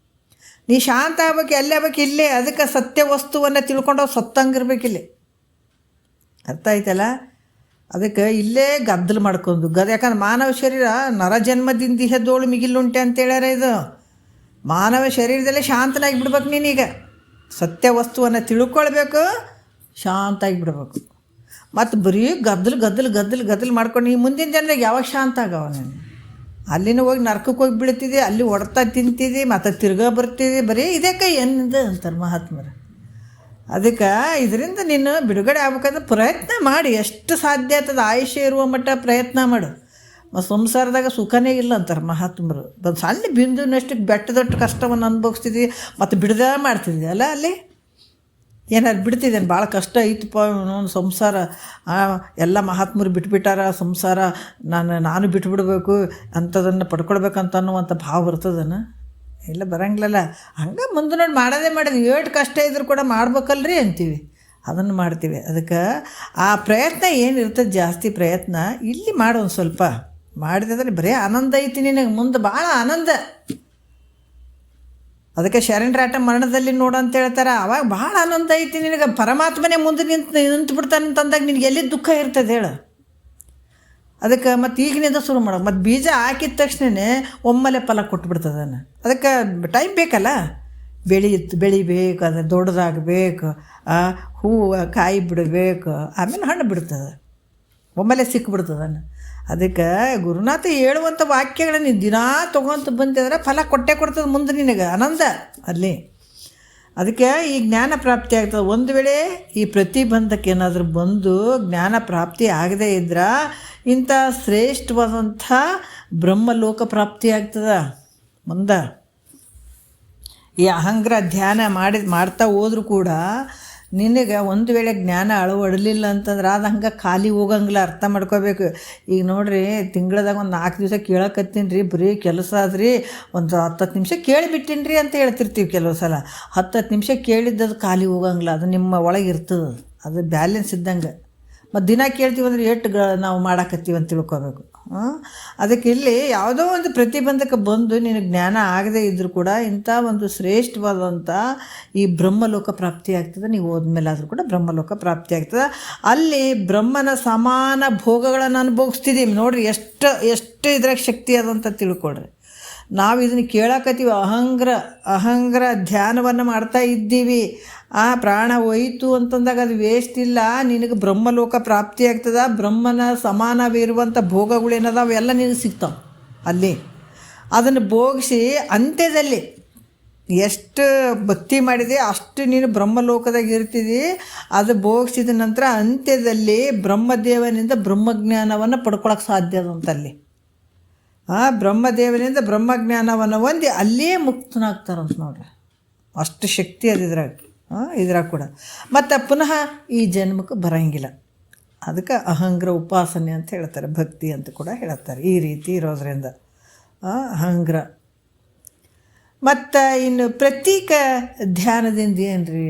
ನೀ ಶಾಂತ ಆಗ್ಬೇಕು, ಎಲ್ಲೇ ಆಗ್ಬೇಕು ಇಲ್ಲೇ. ಅದಕ್ಕೆ ಸತ್ಯ ವಸ್ತುವನ್ನು ತಿಳ್ಕೊಂಡು ಸತ್ತಂಗಿರ್ಬೇಕಿಲ್ಲಿ. ಅರ್ಥ ಆಯ್ತಲ್ಲ? ಅದಕ್ಕೆ ಇಲ್ಲೇ ಗದ್ದಲು ಮಾಡ್ಕೊಂಡು ಯಾಕಂದ್ರೆ ಮಾನವ ಶರೀರ ನರಜನ್ಮದಿಂದ ಇಹದೋಳು ಮಿಗಿಲುಂಟೆ ಅಂತೇಳ್ಯಾರ. ಇದು ಮಾನವ ಶರೀರದಲ್ಲೇ ಶಾಂತನಾಗಿ ಬಿಡ್ಬೇಕು. ನೀನೀಗ ಸತ್ಯ ವಸ್ತುವನ್ನು ತಿಳ್ಕೊಳ್ಬೇಕು, ಶಾಂತಾಗಿ ಬಿಡ್ಬೇಕು. ಮತ್ತು ಬರೀ ಗದ್ದಲು ಮಾಡ್ಕೊಂಡು ನೀ ಮುಂದಿನ ಜನರಿಗೆ ಯಾವಾಗ ಶಾಂತ ಆಗವ? ನೀನು ಅಲ್ಲಿನ ಹೋಗಿ ನರ್ಕಕ್ಕೆ ಹೋಗಿ ಬೀಳ್ತಿದ್ದೆ, ಅಲ್ಲಿ ಹೊಡ್ತಾ ತಿಂತಿದ್ದೆ, ಮತ್ತು ತಿರ್ಗಾ ಬರ್ತಿದ್ದೆ, ಬರೀ ಇದೇ ಕೈ ಏನಿದೆ ಅಂತಾರೆ ಮಹಾತ್ಮರು. ಅದಕ್ಕೆ ಇದರಿಂದ ನೀನು ಬಿಡುಗಡೆ ಆಗ್ಬೇಕಂದ್ರೆ ಪ್ರಯತ್ನ ಮಾಡಿ, ಎಷ್ಟು ಸಾಧ್ಯ ಆಗ್ತದೆ ಆಯುಷ್ಯ ಇರುವ ಮಟ್ಟ ಪ್ರಯತ್ನ ಮಾಡು. ಮತ್ತು ಸಂಸಾರದಾಗ ಸುಖನೇ ಇಲ್ಲ ಅಂತಾರೆ ಮಹಾತ್ಮರು. ಒಂದು ಸಣ್ಣ ಬಿಂದುನಷ್ಟು ಬೆಟ್ಟದೊಟ್ಟು ಕಷ್ಟವನ್ನು ಅನುಭವಿಸ್ತಿದ್ವಿ ಮತ್ತು ಬಿಡದ ಮಾಡ್ತಿದ್ವಿ ಅಲ್ಲ. ಅಲ್ಲಿ ಏನಾದ್ರು ಬಿಡ್ತಿದ್ದೇನೆ, ಭಾಳ ಕಷ್ಟ ಐತಪ್ಪ ಒಂದು ಸಂಸಾರ, ಎಲ್ಲ ಮಹಾತ್ಮರು ಬಿಟ್ಬಿಟ್ಟಾರ ಸಂಸಾರ, ನಾನು ಬಿಟ್ಬಿಡ್ಬೇಕು ಅಂಥದನ್ನು ಪಡ್ಕೊಳ್ಬೇಕಂತ ಅನ್ನುವಂಥ ಭಾವ ಬರ್ತದನ? ಇಲ್ಲ, ಬರಂಗಿಲ್ಲಲ್ಲ. ಹಂಗೆ ಮುಂದೆ ನೋಡಿ ಮಾಡೋದು ಏಟು ಕಷ್ಟ ಇದ್ರೂ ಕೂಡ ಮಾಡ್ಬೇಕಲ್ರಿ ಅಂತೀವಿ, ಅದನ್ನು ಮಾಡ್ತೀವಿ. ಅದಕ್ಕೆ ಆ ಪ್ರಯತ್ನ ಏನಿರ್ತದೆ ಜಾಸ್ತಿ ಪ್ರಯತ್ನ ಇಲ್ಲಿ ಮಾಡು. ಒಂದು ಸ್ವಲ್ಪ ಮಾಡಿದ್ರೆ ಬರೀ ಆನಂದ ಐತಿ ನಿನಗೆ, ಮುಂದೆ ಭಾಳ ಆನಂದ. ಅದಕ್ಕೆ ಶರಣರಾಟ ಮರಣದಲ್ಲಿ ನೋಡು ಅಂತ ಹೇಳ್ತಾರೆ. ಅವಾಗ ಭಾಳ ಆನಂದ ಐತಿ ನಿನಗೆ, ಪರಮಾತ್ಮನೇ ಮುಂದೆ ನಿಂತು ಬಿಡ್ತಾನೆ ಅಂತಂದಾಗ ನಿನಗೆ ಎಲ್ಲಿ ದುಃಖ ಇರ್ತದೆ ಹೇಳು. ಅದಕ್ಕೆ ಮತ್ತು ಈಗಿನಿಂದ ಶುರು ಮಾಡೋದು. ಮತ್ತು ಬೀಜ ಹಾಕಿದ ತಕ್ಷಣವೇ ಒಮ್ಮೆಲೆ ಫಲ ಕೊಟ್ಬಿಡ್ತದನ್ನು. ಅದಕ್ಕೆ ಟೈಮ್ ಬೇಕಲ್ಲ, ಬೆಳಿಬೇಕು, ಅದು ದೊಡ್ಡದಾಗಬೇಕು, ಹೂವು ಕಾಯಿ ಬಿಡಬೇಕು, ಆಮೇಲೆ ಹಣ್ಣು ಬಿಡ್ತದೆ, ಒಮ್ಮೆಲೆ ಸಿಕ್ಬಿಡ್ತದನ್ನು. ಅದಕ್ಕೆ ಗುರುನಾಥ ಹೇಳುವಂಥ ವಾಕ್ಯಗಳನ್ನು ನೀನು ದಿನಾ ತೊಗೊಂತ ಬಂದಿದ್ರೆ ಫಲ ಕೊಟ್ಟೇ ಕೊಡ್ತದೆ ಮುಂದೆ ನಿನಗೆ, ಆನಂದ ಅಲ್ಲಿ. ಅದಕ್ಕೆ ಈ ಜ್ಞಾನ ಪ್ರಾಪ್ತಿ ಆಗ್ತದೆ. ಒಂದು ವೇಳೆ ಈ ಪ್ರತಿಬಂಧಕ್ಕೆ ಏನಾದರೂ ಬಂದು ಜ್ಞಾನ ಪ್ರಾಪ್ತಿ ಆಗದೇ ಇದ್ರೆ ಇಂಥ ಶ್ರೇಷ್ಠವಾದಂಥ ಬ್ರಹ್ಮಲೋಕ ಪ್ರಾಪ್ತಿ ಆಗ್ತದೆ ಮುಂದೆ. ಈ ಅಹಂಗ್ರ ಧ್ಯಾನ ಮಾಡ್ತಾ ಹೋದ್ರೂ ಕೂಡ ನಿನಗೆ ಒಂದು ವೇಳೆ ಜ್ಞಾನ ಅಳವಡಲಿಲ್ಲ ಅಂತಂದ್ರೆ ಅದು ಹಂಗೆ ಖಾಲಿ ಹೋಗಂಗಿಲ್ಲ, ಅರ್ಥ ಮಾಡ್ಕೋಬೇಕು. ಈಗ ನೋಡಿರಿ, ತಿಂಗಳದಾಗ ಒಂದು 4 ದಿವಸ ಕೇಳಕತ್ತೀನಿ ರೀ, ಬರೀ ಕೆಲಸ ಆದ್ರಿ, ಒಂದು 10 ನಿಮಿಷ ಕೇಳಿಬಿಟ್ಟಿನಿ ರೀ ಅಂತ ಹೇಳ್ತಿರ್ತೀವಿ. ಕೆಲವು ಸಲ 10 ನಿಮಿಷ ಕೇಳಿದ್ದದು ಖಾಲಿ ಹೋಗಂಗಿಲ್ಲ, ಅದು ನಿಮ್ಮ ಒಳಗೆ ಇರ್ತದೆ, ಅದು ಬ್ಯಾಲೆನ್ಸ್ ಇದ್ದಂಗೆ. ಮತ್ತು ದಿನ ಕೇಳ್ತೀವಿ ಅಂದ್ರೆ ಎಷ್ಟು ನಾವು ಮಾಡಾಕತ್ತೀವಿ ಅಂತ ತಿಳ್ಕೊಬೇಕು. ಅದಕ್ಕೆ ಇಲ್ಲಿ ಯಾವುದೋ ಒಂದು ಪ್ರತಿಬಂಧಕ ಬಂದು ನಿನಗೆ ಜ್ಞಾನ ಆಗದೇ ಇದ್ದರೂ ಕೂಡ ಇಂಥ ಒಂದು ಶ್ರೇಷ್ಠವಾದಂಥ ಈ ಬ್ರಹ್ಮಲೋಕ ಪ್ರಾಪ್ತಿ ಆಗ್ತದೆ. ನೀವು ಹೋದ್ಮೇಲೆ ಆದರೂ ಕೂಡ ಬ್ರಹ್ಮಲೋಕ ಪ್ರಾಪ್ತಿ ಆಗ್ತದೆ. ಅಲ್ಲಿ ಬ್ರಹ್ಮನ ಸಮಾನ ಭೋಗಗಳನ್ನು ಅನುಭವಿಸ್ತಿದ್ದೀವಿ ನೋಡಿರಿ. ಎಷ್ಟು ಇದ್ರಾಗ ಶಕ್ತಿ ಅದಂತ ತಿಳ್ಕೊಳ್ರಿ. ನಾವು ಇದನ್ನು ಕೇಳಕತ್ತೀವಿ, ಅಹಂಗ್ರ ಧ್ಯಾನವನ್ನು ಮಾಡ್ತಾ ಇದ್ದೀವಿ, ಪ್ರಾಣ ಹೋಯಿತು ಅಂತಂದಾಗ ಅದು ವೇಸ್ಟ್ ಇಲ್ಲ, ನಿನಗೆ ಬ್ರಹ್ಮಲೋಕ ಪ್ರಾಪ್ತಿ ಆಗ್ತದೆ. ಬ್ರಹ್ಮನ ಸಮಾನವಿರುವಂಥ ಭೋಗಗಳೇನದ ಅವೆಲ್ಲ ನಿನಗೆ ಸಿಗ್ತಾವೆ ಅಲ್ಲಿ. ಅದನ್ನು ಭೋಗಿಸಿ ಅಂತ್ಯದಲ್ಲಿ ಎಷ್ಟು ಭಕ್ತಿ ಮಾಡಿದೆ ಅಷ್ಟು ನೀನು ಬ್ರಹ್ಮಲೋಕದಾಗ ಇರ್ತಿದ್ದಿ. ಅದು ಭೋಗಿಸಿದ ನಂತರ ಅಂತ್ಯದಲ್ಲಿ ಬ್ರಹ್ಮದೇವನಿಂದ ಬ್ರಹ್ಮಜ್ಞಾನವನ್ನು ಪಡ್ಕೊಳಕ್ಕೆ ಸಾಧ್ಯ ಅದಂತಲ್ಲಿ. ಬ್ರಹ್ಮದೇವನಿಂದ ಬ್ರಹ್ಮಜ್ಞಾನವನ್ನು ಹೊಂದಿ ಅಲ್ಲಿಯೇ ಮುಕ್ತನಾಗ್ತಾರಂತ ನೋಡ್ರಿ. ಅಷ್ಟು ಶಕ್ತಿ ಅದು ಇದ್ರಾಗ ಕೂಡ. ಮತ್ತು ಪುನಃ ಈ ಜನ್ಮಕ್ಕೆ ಬರೋಂಗಿಲ್ಲ. ಅದಕ್ಕೆ ಅಹಂಗ್ರ ಉಪಾಸನೆ ಅಂತ ಹೇಳ್ತಾರೆ, ಭಕ್ತಿ ಅಂತ ಕೂಡ ಹೇಳ್ತಾರೆ. ಈ ರೀತಿ ಇರೋದ್ರಿಂದ ಅಹಂಗ್ರ. ಮತ್ತು ಇನ್ನು ಪ್ರತೀಕ ಧ್ಯಾನದಿಂದ ಏನು ರೀ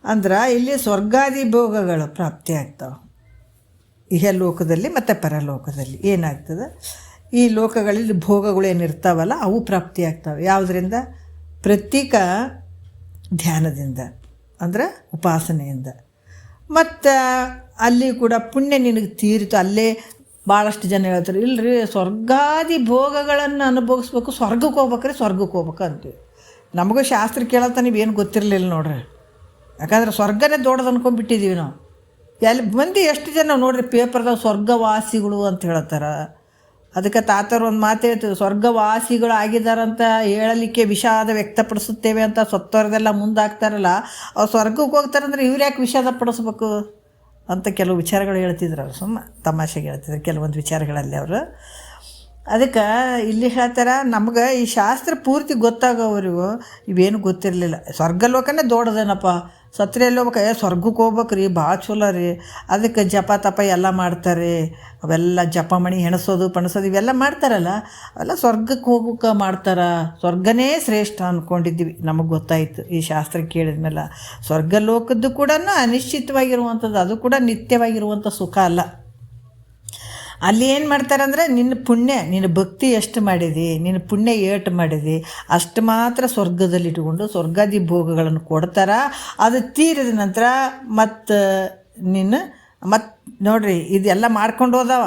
ಅಂದ್ರೆ ಇಲ್ಲಿ ಸ್ವರ್ಗಾದಿ ಭೋಗಗಳು ಪ್ರಾಪ್ತಿ ಆಗ್ತಾವೆ. ಇಹಲೋಕದಲ್ಲಿ ಮತ್ತು ಪರಲೋಕದಲ್ಲಿ ಏನಾಗ್ತದೆ, ಈ ಲೋಕಗಳಲ್ಲಿ ಭೋಗಗಳು ಏನಿರ್ತಾವಲ್ಲ ಅವು ಪ್ರಾಪ್ತಿ ಆಗ್ತವೆ. ಯಾವುದರಿಂದ? ಪ್ರತೀಕ ಧ್ಯಾನದಿಂದ, ಅಂದ್ರೆ ಉಪಾಸನೆಯಿಂದ. ಮತ್ತು ಅಲ್ಲಿ ಕೂಡ ಪುಣ್ಯ ನಿನಗೆ ತೀರಿತು. ಅಲ್ಲೇ ಭಾಳಷ್ಟು ಜನ ಹೇಳ್ತಾರೆ, ಇಲ್ಲರಿ ಸ್ವರ್ಗಾದಿ ಭೋಗಗಳನ್ನು ಅನುಭವಿಸ್ಬೇಕು, ಸ್ವರ್ಗಕ್ಕೆ ಹೋಗ್ಬೇಕು ಅಂತೀವಿ. ನಮಗೂ ಶಾಸ್ತ್ರ ಕೇಳತ್ತ ನೀವೇನು ಗೊತ್ತಿರಲಿಲ್ಲ ನೋಡ್ರಿ. ಯಾಕಂದ್ರೆ ಸ್ವರ್ಗನೇ ದೊಡ್ಡದು ಅಂದ್ಕೊಂಡ್ಬಿಟ್ಟಿದ್ದೀವಿ ನಾವು. ಎಲ್ಲಿ ಮಂದಿ ಎಷ್ಟು ಜನ ನೋಡ್ರಿ ಪೇಪರ್ದಾಗ ಸ್ವರ್ಗವಾಸಿಗಳು ಅಂತ ಹೇಳ್ತಾರೆ. ಅದಕ್ಕೆ ತಾತರು ಒಂದು ಮಾತು ಹೇಳ್ತೀವಿ, ಸ್ವರ್ಗವಾಸಿಗಳು ಆಗಿದ್ದಾರಂತ ಹೇಳಲಿಕ್ಕೆ ವಿಷಾದ ವ್ಯಕ್ತಪಡಿಸುತ್ತೇವೆ ಅಂತ ಸತ್ತೋರ್ದೆಲ್ಲ ಮುಂದಾಗ್ತಾರಲ್ಲ, ಅವ್ರು ಸ್ವರ್ಗಕ್ಕೆ ಹೋಗ್ತಾರಂದ್ರೆ ಇವ್ರು ಯಾಕೆ ವಿಷಾದ ಪಡಿಸ್ಬೇಕು ಅಂತ ಕೆಲವು ವಿಚಾರಗಳು ಹೇಳ್ತಿದ್ರು ಅವರು. ಸುಮ್ಮ ತಮಾಷೆಗೆ ಹೇಳ್ತಿದ್ರು ಕೆಲವೊಂದು ವಿಚಾರಗಳಲ್ಲಿ ಅವರು. ಅದಕ್ಕೆ ಇಲ್ಲಿ ಹೇಳ್ತಾರೆ, ನಮ್ಗೆ ಈ ಶಾಸ್ತ್ರ ಪೂರ್ತಿ ಗೊತ್ತಾಗೋವರೆಗೂ ಇವೇನು ಗೊತ್ತಿರಲಿಲ್ಲ. ಸ್ವರ್ಗಲೋಕನೇ ದೊಡ್ಡದೇನಪ್ಪ, ಸತ್ರೆ ಎಲ್ಲಿ ಹೋಗ್ಬೇಕು, ಸ್ವರ್ಗಕ್ಕೆ ಹೋಗ್ಬೇಕು ರೀ, ಭಾಳ ಚಲೋ ರೀ. ಅದಕ್ಕೆ ಜಪ ತಪ ಎಲ್ಲ ಮಾಡ್ತಾರೆ, ಅವೆಲ್ಲ ಜಪ ಮಣಿ ಹೆಣಸೋದು ಪಣಸೋದು ಇವೆಲ್ಲ ಮಾಡ್ತಾರಲ್ಲ, ಅವೆಲ್ಲ ಸ್ವರ್ಗಕ್ಕೆ ಹೋಗೋಕೆ ಮಾಡ್ತಾರೆ. ಸ್ವರ್ಗನೇ ಶ್ರೇಷ್ಠ ಅಂದ್ಕೊಂಡಿದ್ದೀವಿ. ನಮಗೆ ಗೊತ್ತಾಯಿತು ಈ ಶಾಸ್ತ್ರ ಕೇಳಿದ ಮೇಲೆ. ಸ್ವರ್ಗಲೋಕದ್ದು ಕೂಡ ಅನಿಶ್ಚಿತವಾಗಿರುವಂಥದ್ದು, ಅದು ಕೂಡ ನಿತ್ಯವಾಗಿರುವಂಥ ಸುಖ ಅಲ್ಲ. ಅಲ್ಲಿ ಏನು ಮಾಡ್ತಾರಂದ್ರೆ ನಿನ್ನ ಪುಣ್ಯ, ನಿನ್ನ ಭಕ್ತಿ ಎಷ್ಟು ಮಾಡಿದಿ, ನಿನ್ನ ಪುಣ್ಯ ಏಟು ಮಾಡಿದಿ ಅಷ್ಟು ಮಾತ್ರ ಸ್ವರ್ಗದಲ್ಲಿ ಇಟ್ಕೊಂಡು ಸ್ವರ್ಗಾದಿ ಭೋಗಗಳನ್ನು ಕೊಡ್ತಾರೆ. ಅದು ತೀರಿದ ನಂತರ ಮತ್ತು ನೋಡ್ರಿ ಇದೆಲ್ಲ ಮಾಡ್ಕೊಂಡು ಹೋದವ,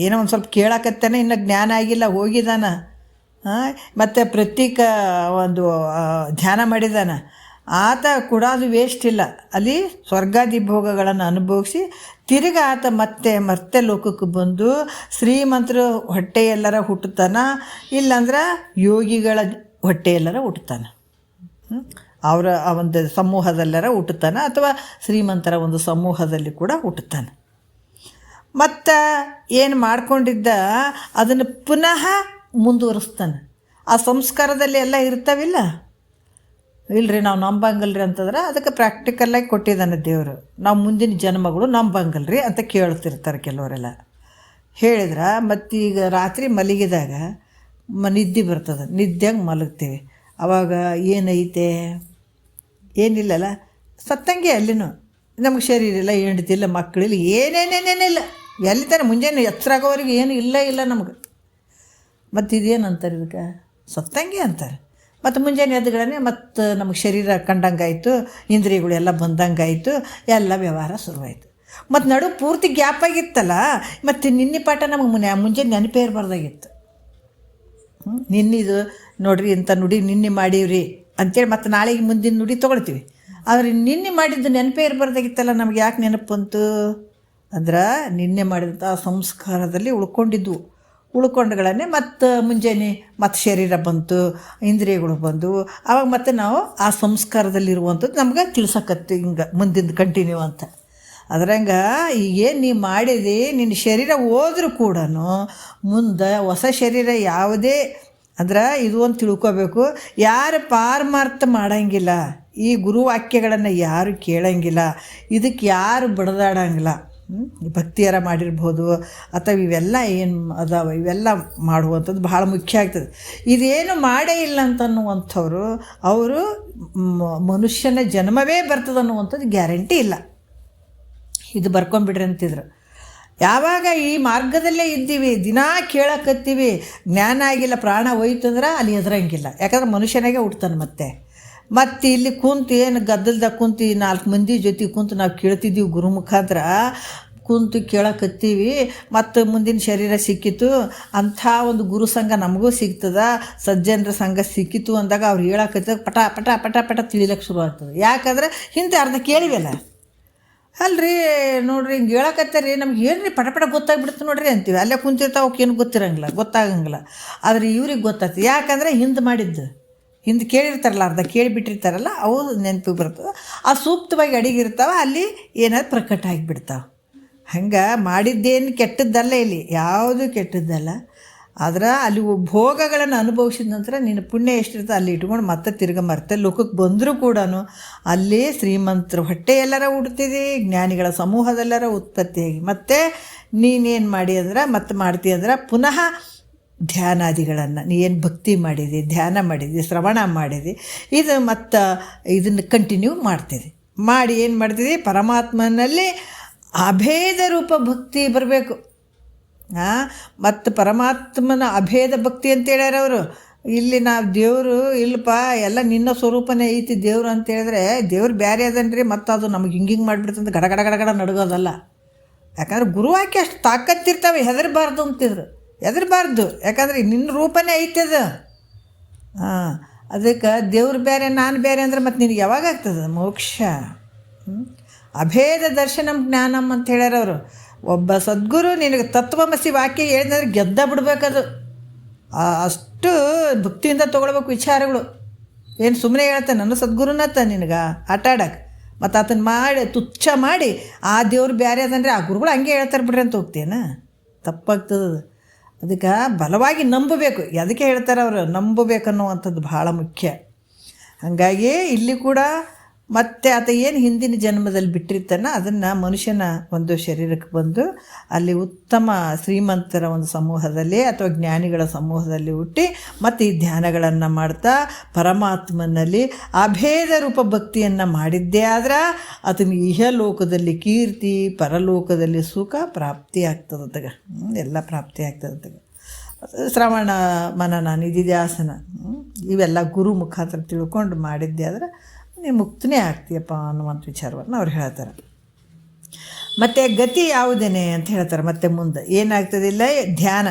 ಏನೋ ಒಂದು ಸ್ವಲ್ಪ ಕೇಳಕತ್ತಾನೆ, ಇನ್ನು ಜ್ಞಾನ ಆಗಿಲ್ಲ, ಹೋಗಿದ್ದಾನ. ಮತ್ತು ಪ್ರತೀಕ ಒಂದು ಧ್ಯಾನ ಮಾಡಿದಾನ, ಆತ ಕೂಡ ಅದು ವೇಸ್ಟ್ ಇಲ್ಲ. ಅಲ್ಲಿ ಸ್ವರ್ಗಾದಿ ಭೋಗಗಳನ್ನು ಅನುಭವಿಸಿ ತಿರುಗಿ ಆತ ಮತ್ತೆ ಲೋಕಕ್ಕೆ ಬಂದು ಶ್ರೀಮಂತರ ಹೊಟ್ಟೆಯೆಲ್ಲರ ಹುಟ್ಟುತ್ತಾನ, ಇಲ್ಲಾಂದ್ರೆ ಯೋಗಿಗಳ ಹೊಟ್ಟೆಯೆಲ್ಲರ ಹುಟ್ಟುತ್ತಾನೆ. ಆ ಒಂದು ಸಮೂಹದಲ್ಲರ ಹುಟ್ಟುತ್ತಾನೆ ಅಥವಾ ಶ್ರೀಮಂತರ ಒಂದು ಸಮೂಹದಲ್ಲಿ ಕೂಡ ಹುಟ್ಟುತ್ತಾನೆ. ಮತ್ತು ಏನು ಮಾಡ್ಕೊಂಡಿದ್ದ ಅದನ್ನು ಪುನಃ ಮುಂದುವರಿಸ್ತಾನೆ. ಆ ಸಂಸ್ಕಾರದಲ್ಲಿ ಎಲ್ಲ ಇರ್ತಾವಿಲ್ಲ, ಇಲ್ಲರಿ ನಾವು ನಂಬಂಗಲ್ರಿ ಅಂತಂದ್ರೆ ಅದಕ್ಕೆ ಪ್ರಾಕ್ಟಿಕಲ್ಲಾಗಿ ಕೊಟ್ಟಿದ್ದಾನೆ ದೇವರು. ನಾವು ಮುಂದಿನ ಜನ್ಮಗಳು ನಂಬಂಗಲ್ರಿ ಅಂತ ಕೇಳ್ತಿರ್ತಾರೆ ಕೆಲವರೆಲ್ಲ. ಹೇಳಿದ್ರೆ ಮತ್ತೀಗ ರಾತ್ರಿ ಮಲಗಿದಾಗ ನಿದ್ದೆ ಬರ್ತದೆ, ನಿದ್ದೆಗೆ ಮಲಗ್ತೀವಿ. ಆವಾಗ ಏನೈತೆ, ಏನಿಲ್ಲಲ್ಲ, ಸತ್ತಂಗೆ ಅಲ್ಲಿನೂ ನಮಗೆ ಶರೀರ ಇಲ್ಲ, ಹೆಂಡ್ತಿಲ್ಲ, ಮಕ್ಕಳಿಲ್ಲ, ಏನೇನೇನೇನಿಲ್ಲ. ಎಲ್ಲಿ ತಾನೆ ಮುಂಜಾನೆ ಎಚ್ಚರಾಗೋವರೆಗೆ ಏನು ಇಲ್ಲ ನಮಗೆ. ಮತ್ತು ಇದೇನು ಅಂತಾರೆ, ಇದಕ್ಕೆ ಸತ್ತಂಗೆ ಅಂತಾರೆ. ಮತ್ತು ಮುಂಜಾನೆ ಎದ್ದುಗಳೇ ಮತ್ತು ನಮಗೆ ಶರೀರ ಕಂಡಂಗಾಯಿತು, ಇಂದ್ರಿಯಗಳೆಲ್ಲ ಬಂದಂಗಾಯಿತು, ಎಲ್ಲ ವ್ಯವಹಾರ ಶುರುವಾಯಿತು. ಮತ್ತು ನಡು ಪೂರ್ತಿ ಗ್ಯಾಪ್ ಆಗಿತ್ತಲ್ಲ, ಮತ್ತು ನಿನ್ನೆ ಪಾಠ ನಮಗೆ ಮುಂಜಾನೆ ನೆನಪೇ ಇರಬಾರ್ದಾಗಿತ್ತು. ನಿನ್ನಿದು ನೋಡ್ರಿ ಇಂಥ ನುಡಿ ನಿನ್ನೆ ಮಾಡೀವ್ರಿ ಅಂತೇಳಿ ಮತ್ತು ನಾಳೆಗೆ ಮುಂದಿನ ನುಡಿ ತೊಗೊಳ್ತೀವಿ. ಆದರೆ ನಿನ್ನೆ ಮಾಡಿದ್ದು ನೆನಪೇ ಇರಬಾರ್ದಾಗಿತ್ತಲ್ಲ, ನಮ್ಗೆ ಯಾಕೆ ನೆನಪು ಬಂತು ಅಂದ್ರೆ ನಿನ್ನೆ ಮಾಡಿದಂಥ ಸಂಸ್ಕಾರದಲ್ಲಿ ಉಳ್ಕೊಂಡುಗಳನ್ನೇ ಮತ್ತು ಮುಂಜಾನೆ ಮತ್ತು ಶರೀರ ಬಂತು, ಇಂದ್ರಿಯಗಳು ಬಂದವು. ಆವಾಗ ಮತ್ತೆ ನಾವು ಆ ಸಂಸ್ಕಾರದಲ್ಲಿರುವಂಥದ್ದು ನಮ್ಗೆ ತಿಳ್ಸಕತ್ತು, ಹಿಂಗೆ ಮುಂದಿನ ಕಂಟಿನ್ಯೂ ಅಂತ. ಅದ್ರಂಗೆ ಈಗೇನು ನೀ ಮಾಡಿದೆ, ನಿನ್ನ ಶರೀರ ಹೋದ್ರೂ ಕೂಡ ಮುಂದೆ ಹೊಸ ಶರೀರ ಯಾವುದೇ ಅಂದ್ರೆ ಇದು ಅಂತ ತಿಳ್ಕೋಬೇಕು. ಯಾರು ಪಾರಮಾರ್ಥ ಮಾಡೋಂಗಿಲ್ಲ, ಈ ಗುರುವಾಕ್ಯಗಳನ್ನು ಯಾರು ಕೇಳೋಂಗಿಲ್ಲ, ಇದಕ್ಕೆ ಯಾರು ಬಡದಾಡಂಗಿಲ್ಲ. ಭಕ್ತಿಯರ ಮಾಡಿರ್ಬೋದು ಅಥವಾ ಇವೆಲ್ಲ ಏನು ಅದಾವ ಇವೆಲ್ಲ ಮಾಡುವಂಥದ್ದು ಭಾಳ ಮುಖ್ಯ ಆಗ್ತದೆ. ಇದೇನು ಮಾಡೇ ಇಲ್ಲ ಅಂತನ್ನುವಂಥವ್ರು ಅವರು ಮನುಷ್ಯನ ಜನ್ಮವೇ ಬರ್ತದೆ ಅನ್ನುವಂಥದ್ದು ಗ್ಯಾರಂಟಿ ಇಲ್ಲ. ಇದು ಬರ್ಕೊಂಬಿಡ್ರಿ ಅಂತಿದ್ರು. ಯಾವಾಗ ಈ ಮಾರ್ಗದಲ್ಲೇ ಇದ್ದೀವಿ, ದಿನಾ ಕೇಳಕತ್ತೀವಿ, ಜ್ಞಾನ ಆಗಿಲ್ಲ, ಪ್ರಾಣ ಹೋಯ್ತಂದ್ರೆ ಅಲ್ಲಿ ಎದುರಂಗಿಲ್ಲ. ಯಾಕಂದ್ರೆ ಮನುಷ್ಯನಾಗೆ ಹುಡ್ತಾನೆ. ಮತ್ತು ಇಲ್ಲಿ ಕುಂತು ಏನು ಗದ್ದಲ್ದಾಗ ಕುಂತು 4 ಮಂದಿ ಜೊತೆ ಕುಂತು ನಾವು ಕೇಳ್ತಿದ್ದೀವಿ, ಗುರು ಮುಖಾಂತರ ಕುಂತು ಕೇಳಕತ್ತೀವಿ. ಮತ್ತು ಮುಂದಿನ ಶರೀರ ಸಿಕ್ಕಿತು, ಅಂಥ ಒಂದು ಗುರು ಸಂಘ ನಮಗೂ ಸಿಗ್ತದ, ಸಜ್ಜನರ ಸಂಘ ಸಿಕ್ಕಿತು ಅಂದಾಗ ಅವ್ರು ಹೇಳಕತ್ತಿದಾಗ ಪಟ ಪಟ ಪಟ ಪಟ ತಿಳಿಲಕ್ಕೆ ಶುರು ಆಗ್ತದೆ. ಯಾಕಂದ್ರೆ ಹಿಂದೆ ಅರ್ಧ ಕೇಳಿವಲ್ಲ, ಅಲ್ರಿ ನೋಡ್ರಿ ಹಿಂಗೆ ಹೇಳಕತ್ತಾರೆ, ನಮ್ಗೆ ಏನ್ರಿ ಪಟ ಪಟ ಗೊತ್ತಾಗ್ಬಿಡ್ತು ನೋಡ್ರಿ ಅಂತೀವಿ. ಅಲ್ಲೇ ಕುಂತಿರ್ತಾವೆ, ಅವಕ್ಕೇನು ಗೊತ್ತಾಗಂಗಿಲ್ಲ. ಆದರೆ ಇವ್ರಿಗೆ ಗೊತ್ತಾಗ್ತದೆ, ಯಾಕಂದರೆ ಹಿಂದೆ ಕೇಳಿರ್ತಾರಲ್ಲ, ಅರ್ಧ ಕೇಳಿಬಿಟ್ಟಿರ್ತಾರಲ್ಲ, ಅವು ನೆನಪಿಗೆ ಬರ್ತದೆ. ಆ ಸೂಕ್ತವಾಗಿ ಅಡಿಗಿರ್ತಾವೆ, ಅಲ್ಲಿ ಏನಾದ್ರು ಪ್ರಕಟ ಆಗಿಬಿಡ್ತಾವೆ. ಹಂಗೆ ಮಾಡಿದ್ದೇನು ಕೆಟ್ಟದ್ದಲ್ಲ, ಇಲ್ಲಿ ಯಾವುದು ಕೆಟ್ಟದ್ದಲ್ಲ. ಆದ್ರೆ ಅಲ್ಲಿ ಭೋಗಗಳನ್ನು ಅನುಭವಿಸಿದ ನಂತರ ನಿನ್ನ ಪುಣ್ಯ ಎಷ್ಟಿರ್ತದೆ ಅಲ್ಲಿ ಇಟ್ಕೊಂಡು ಮತ್ತೆ ಮರ್ತೆ ಲೋಕಕ್ಕೆ ಬಂದರೂ ಕೂಡ ಅಲ್ಲಿ ಶ್ರೀಮಂತರ ಹೊಟ್ಟೆ ಎಲ್ಲರ ಹುಡ್ತಿದೆ, ಜ್ಞಾನಿಗಳ ಸಮೂಹದೆಲ್ಲರ ಉತ್ಪತ್ತಿಯಾಗಿ ಮತ್ತೆ ನೀನೇನು ಮಾಡಿ ಅಂದ್ರೆ ಮತ್ತೆ ಮಾಡ್ತೀಯ ಅಂದ್ರೆ ಪುನಃ ಧ್ಯಾನಾದಿಗಳನ್ನು ನೀ ಏನು ಭಕ್ತಿ ಮಾಡಿದೆ, ಧ್ಯಾನ ಮಾಡಿದೆ, ಶ್ರವಣ ಮಾಡಿದೆ, ಇದು ಮತ್ತು ಇದನ್ನು ಕಂಟಿನ್ಯೂ ಮಾಡಿ ಏನು ಮಾಡ್ತಿದ್ದಿ, ಪರಮಾತ್ಮನಲ್ಲಿ ಅಭೇದ ರೂಪ ಭಕ್ತಿ ಬರಬೇಕು. ಮತ್ತು ಪರಮಾತ್ಮನ ಅಭೇದ ಭಕ್ತಿ ಅಂತ ಹೇಳ್ಯಾರ ಅವರು. ಇಲ್ಲಿ ನಾವು ದೇವರು ಇಲ್ಲಪ್ಪ ಎಲ್ಲ ನಿನ್ನ ಸ್ವರೂಪನೇ ಐತಿ ದೇವರು ಅಂತ ಹೇಳಿದ್ರೆ, ದೇವ್ರು ಬೇರೆ ಅದನ್ರಿ, ಮತ್ತು ಅದು ನಮಗೆ ಹಿಂಗೆ ಮಾಡಿಬಿಡ್ತಂತ ಗಡ ನಡುಗೋದಲ್ಲ. ಯಾಕಂದ್ರೆ ಗುರುವಾಕ್ಯ ಅಷ್ಟು ತಾಕತ್ತಿರ್ತಾವೆ, ಹೆದರಬಾರ್ದು ಅಂತಿದ್ರು. ಹೆದರಬಾರ್ದು, ಯಾಕಂದ್ರೆ ನಿನ್ನ ರೂಪನೇ ಐತದ. ಅದಕ್ಕೆ ದೇವ್ರು ಬೇರೆ ನಾನು ಬೇರೆ ಅಂದ್ರೆ ಮತ್ತು ನಿನಗೆ ಯಾವಾಗ ಆಗ್ತದೆ ಮೋಕ್ಷ? ಅಭೇದ ದರ್ಶನಂ ಜ್ಞಾನಂ ಅಂತ ಹೇಳ್ಯಾರ ಅವರು. ಒಬ್ಬ ಸದ್ಗುರು ನಿನಗೆ ತತ್ವಮಸಿ ವಾಕ್ಯ ಹೇಳಿದ್ರೆ ಗೆದ್ದ ಬಿಡ್ಬೇಕದು. ಅಷ್ಟು ಭಕ್ತಿಯಿಂದ ತೊಗೊಳ್ಬೇಕು ವಿಚಾರಗಳು. ಏನು ಸುಮ್ಮನೆ ಹೇಳ್ತಾನೆ ನನ್ನ ಸದ್ಗುರುನತ್ತ ನಿನಗೆ ಆಟಾಡಕ್ಕೆ, ಮತ್ತು ಅದನ್ನು ಮಾಡಿ ತುಚ್ಛ ಮಾಡಿ ಆ ದೇವ್ರು ಬೇರೆ ಅದಂದರೆ ಆ ಗುರುಗಳು ಹಂಗೆ ಹೇಳ್ತಾರೆ ಬಿಡ್ರಿ ಅಂತ ಹೋಗ್ತೇನೆ, ತಪ್ಪಾಗ್ತದೆ. ಅದಕ್ಕೆ ಬಲವಾಗಿ ನಂಬಬೇಕು. ಅದಕ್ಕೆ ಹೇಳ್ತಾರೆ ಅವರು, ನಂಬಬೇಕನ್ನುವಂಥದ್ದು ಭಾಳ ಮುಖ್ಯ. ಹಾಗಾಗಿ ಇಲ್ಲಿ ಕೂಡ ಮತ್ತು ಆತ ಏನು ಹಿಂದಿನ ಜನ್ಮದಲ್ಲಿ ಬಿಟ್ಟಿರ್ತಾನೆ ಅದನ್ನು ಮನುಷ್ಯನ ಒಂದು ಶರೀರಕ್ಕೆ ಬಂದು ಅಲ್ಲಿ ಉತ್ತಮ ಶ್ರೀಮಂತರ ಒಂದು ಸಮೂಹದಲ್ಲಿ ಅಥವಾ ಜ್ಞಾನಿಗಳ ಸಮೂಹದಲ್ಲಿ ಹುಟ್ಟಿ ಮತ್ತು ಈ ಧ್ಯಾನಗಳನ್ನು ಮಾಡ್ತಾ ಪರಮಾತ್ಮನಲ್ಲಿ ಅಭೇದ ರೂಪ ಭಕ್ತಿಯನ್ನು ಮಾಡಿದ್ದೇ ಆದ್ರೆ ಅದನ್ನು ಇಹಲೋಕದಲ್ಲಿ ಕೀರ್ತಿ, ಪರಲೋಕದಲ್ಲಿ ಸುಖ ಪ್ರಾಪ್ತಿ ಆಗ್ತದತ್ತಾಗ, ಎಲ್ಲ ಪ್ರಾಪ್ತಿ ಆಗ್ತದತ್ತಾಗ. ಶ್ರವಣ ಮನನ ನಿಧಿಧ್ಯಾಸನ ಇವೆಲ್ಲ ಗುರು ಮುಖಾಂತರ ತಿಳ್ಕೊಂಡು ಮಾಡಿದ್ದೆ ಆದರೆ ನೀನು ಮುಕ್ತನೇ ಆಗ್ತೀಯಪ್ಪ ಅನ್ನುವಂಥ ವಿಚಾರವನ್ನು ಅವ್ರು ಹೇಳ್ತಾರೆ. ಮತ್ತು ಗತಿ ಯಾವುದೇನೆ ಅಂತ ಹೇಳ್ತಾರೆ. ಮತ್ತು ಮುಂದೆ ಏನಾಗ್ತದಿಲ್ಲ, ಧ್ಯಾನ,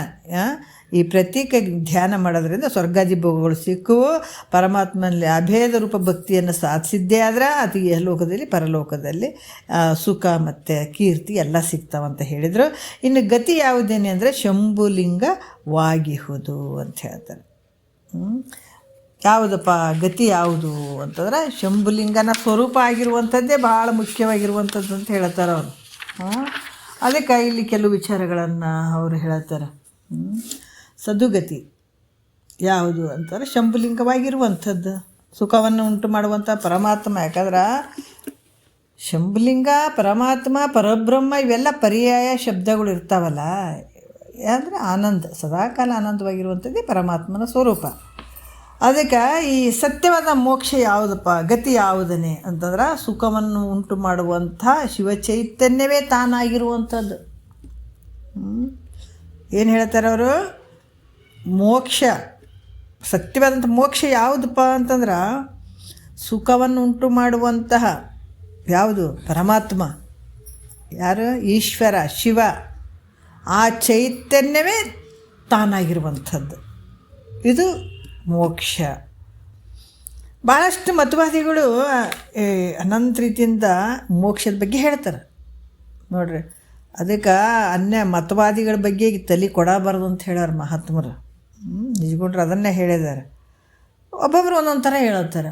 ಈ ಪ್ರತ್ಯೇಕ ಧ್ಯಾನ ಮಾಡೋದ್ರಿಂದ ಸ್ವರ್ಗಾದಿ ಭೋಗಗಳು ಸಿಕ್ಕುವು, ಪರಮಾತ್ಮನಲ್ಲಿ ಅಭೇದ ರೂಪ ಭಕ್ತಿಯನ್ನು ಸಾಧಿಸಿದ್ದೇ ಆದ್ರೆ ಅದು ಲೋಕದಲ್ಲಿ ಪರಲೋಕದಲ್ಲಿ ಸುಖ ಮತ್ತು ಕೀರ್ತಿ ಎಲ್ಲ ಸಿಗ್ತಾವಂತ ಹೇಳಿದರು. ಇನ್ನು ಗತಿ ಯಾವುದೇನೆ ಅಂದರೆ ಶಂಭುಲಿಂಗವಾಗಿಹುದು ಅಂತ ಹೇಳ್ತಾರೆ. ಯಾವುದಪ್ಪ ಗತಿ ಯಾವುದು ಅಂತಂದ್ರೆ ಶಂಭುಲಿಂಗನ ಸ್ವರೂಪ ಆಗಿರುವಂಥದ್ದೇ ಭಾಳ ಮುಖ್ಯವಾಗಿರುವಂಥದ್ದು ಅಂತ ಹೇಳ್ತಾರೆ ಅವರು. ಅದಕ್ಕೆ ಇಲ್ಲಿ ಕೆಲವು ವಿಚಾರಗಳನ್ನು ಅವರು ಹೇಳ್ತಾರೆ. ಸದುಗತಿ ಯಾವುದು ಅಂತಂದರೆ ಶಂಭುಲಿಂಗವಾಗಿರುವಂಥದ್ದು, ಸುಖವನ್ನು ಉಂಟು ಮಾಡುವಂಥ ಪರಮಾತ್ಮ. ಯಾಕಂದ್ರೆ ಶಂಭುಲಿಂಗ, ಪರಮಾತ್ಮ, ಪರಬ್ರಹ್ಮ ಇವೆಲ್ಲ ಪರ್ಯಾಯ ಶಬ್ದಗಳು ಇರ್ತಾವಲ್ಲ. ಅಂದರೆ ಆನಂದ, ಸದಾಕಾಲ ಆನಂದವಾಗಿರುವಂಥದ್ದೇ ಪರಮಾತ್ಮನ ಸ್ವರೂಪ. ಅದಕ್ಕೆ ಈ ಸತ್ಯವಾದ ಮೋಕ್ಷ ಯಾವುದಪ್ಪ, ಗತಿ ಯಾವುದನೇ ಅಂತಂದ್ರೆ ಸುಖವನ್ನು ಉಂಟು ಮಾಡುವಂಥ ಶಿವಚೈತನ್ಯವೇ ತಾನಾಗಿರುವಂಥದ್ದು. ಏನು ಹೇಳ್ತಾರೆ ಅವರು? ಮೋಕ್ಷ, ಸತ್ಯವಾದಂಥ ಮೋಕ್ಷ ಯಾವುದಪ್ಪ ಅಂತಂದ್ರೆ ಸುಖವನ್ನು ಉಂಟು ಮಾಡುವಂತಹ ಯಾವುದು? ಪರಮಾತ್ಮ. ಯಾರು? ಈಶ್ವರ, ಶಿವ. ಆ ಚೈತನ್ಯವೇ ತಾನಾಗಿರುವಂಥದ್ದು, ಇದು ಮೋಕ್ಷ. ಭಾಳಷ್ಟು ಮತವಾದಿಗಳು ಅನಂತ ರೀತಿಯಿಂದ ಮೋಕ್ಷದ ಬಗ್ಗೆ ಹೇಳ್ತಾರೆ ನೋಡ್ರಿ. ಅದಕ್ಕೆ ಅನ್ಯ ಮತವಾದಿಗಳ ಬಗ್ಗೆ ತಲೆ ಕೊಡಬಾರ್ದು ಅಂತ ಹೇಳ್ಯಾರ ಮಹಾತ್ಮರು. ನಿಜಗೊಂಡ್ರು ಅದನ್ನೇ ಹೇಳಿದ್ದಾರೆ. ಒಬ್ಬೊಬ್ಬರು ಒಂದೊಂದು ಥರ ಹೇಳ್ತಾರೆ.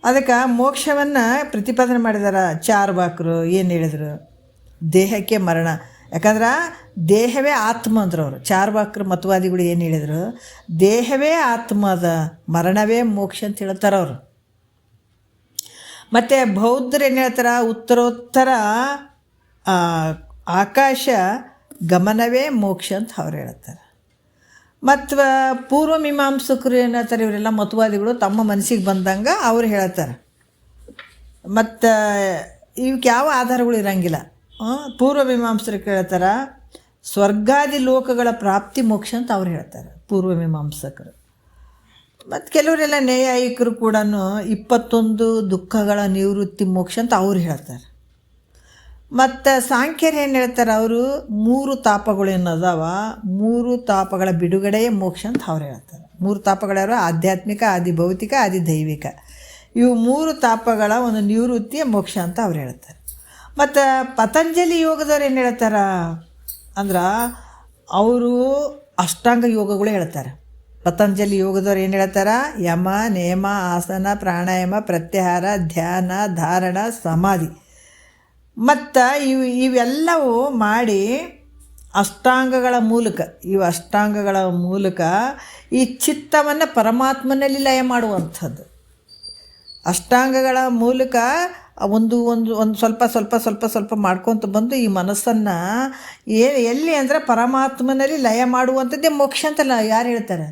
ಅದಕ್ಕೆ ಮೋಕ್ಷವನ್ನು ಪ್ರತಿಪಾದನೆ ಮಾಡಿದಾರೆ ಚಾರ್ವಾಕರು. ಏನು ಹೇಳಿದರು? ದೇಹಕ್ಕೆ ಮರಣ. ಯಾಕಂದ್ರೆ ದೇಹವೇ ಆತ್ಮ ಅಂದ್ರು ಅವರು. ಚಾರ್ವಾಕರು ಮತವಾದಿಗಳು ಏನು ಹೇಳಿದರು? ದೇಹವೇ ಆತ್ಮದ, ಮರಣವೇ ಮೋಕ್ಷ ಅಂತ ಹೇಳ್ತಾರೆ ಅವರು. ಮತ್ತು ಬೌದ್ಧರು ಏನು ಹೇಳ್ತಾರೆ? ಉತ್ತರೋತ್ತರ ಆಕಾಶ ಗಮನವೇ ಮೋಕ್ಷ ಅಂತ ಅವ್ರು ಹೇಳ್ತಾರೆ. ಮತ್ತು ಪೂರ್ವ ಮೀಮಾಂಸಕರು ಏನು ಹೇಳ್ತಾರೆ? ಇವರೆಲ್ಲ ಮತವಾದಿಗಳು ತಮ್ಮ ಮನಸ್ಸಿಗೆ ಬಂದಂಗೆ ಅವ್ರು ಹೇಳ್ತಾರೆ. ಮತ್ತು ಇವಕ್ಕೆ ಯಾವ ಆಧಾರಗಳು ಇರೋಂಗಿಲ್ಲ. ಪೂರ್ವ ಮೀಮಾಂಸರು ಹೇಳ್ತಾರೆ ಸ್ವರ್ಗಾದಿ ಲೋಕಗಳ ಪ್ರಾಪ್ತಿ ಮೋಕ್ಷ ಅಂತ ಅವ್ರು ಹೇಳ್ತಾರೆ, ಪೂರ್ವ ಮೀಮಾಂಸಕರು. ಮತ್ತು ಕೆಲವರೆಲ್ಲ ನ್ಯಾಯಿಕರು ಕೂಡ 21 ದುಃಖಗಳ ನಿವೃತ್ತಿ ಮೋಕ್ಷ ಅಂತ ಅವ್ರು ಹೇಳ್ತಾರೆ. ಮತ್ತು ಸಾಂಖ್ಯರು ಏನು ಹೇಳ್ತಾರೆ? ಅವರು 3 ತಾಪಗಳು ಏನದಾವ, 3 ತಾಪಗಳ ಬಿಡುಗಡೆಯೇ ಮೋಕ್ಷ ಅಂತ ಅವ್ರು ಹೇಳ್ತಾರೆ. 3 ತಾಪಗಳಾರು ಆಧ್ಯಾತ್ಮಿಕ, ಆದಿ ಭೌತಿಕ, ಆದಿ ದೈವಿಕ. ಇವು 3 ತಾಪಗಳ ಒಂದು ನಿವೃತ್ತಿಯ ಮೋಕ್ಷ ಅಂತ ಅವ್ರು ಹೇಳ್ತಾರೆ. ಮತ್ತು ಪತಂಜಲಿ ಯೋಗದವ್ರು ಏನು ಹೇಳ್ತಾರೆ ಅಂದ್ರೆ ಅವರು ಅಷ್ಟಾಂಗ ಯೋಗಗಳು ಹೇಳ್ತಾರೆ. ಪತಂಜಲಿ ಯೋಗದವ್ರು ಏನು ಹೇಳ್ತಾರೆ? ಯಮ, ನೇಮ, ಆಸನ, ಪ್ರಾಣಾಯಾಮ, ಪ್ರತ್ಯಾಹಾರ, ಧ್ಯಾನ, ಧಾರಣ, ಸಮಾಧಿ ಮತ್ತು ಇವೆಲ್ಲವೂ ಮಾಡಿ ಅಷ್ಟಾಂಗಗಳ ಮೂಲಕ ಈ ಚಿತ್ತವನ್ನು ಪರಮಾತ್ಮನಲ್ಲಿ ಲಯ ಮಾಡುವಂಥದ್ದು. ಅಷ್ಟಾಂಗಗಳ ಮೂಲಕ ಒಂದು ಸ್ವಲ್ಪ ಮಾಡ್ಕೊತ ಬಂದು ಈ ಮನಸ್ಸನ್ನು ಎಲ್ಲಿ ಅಂದರೆ ಪರಮಾತ್ಮನಲ್ಲಿ ಲಯ ಮಾಡುವಂಥದ್ದೇ ಮೋಕ್ಷ ಅಂತಲ್ಲ ಯಾರು ಹೇಳ್ತಾರೆ?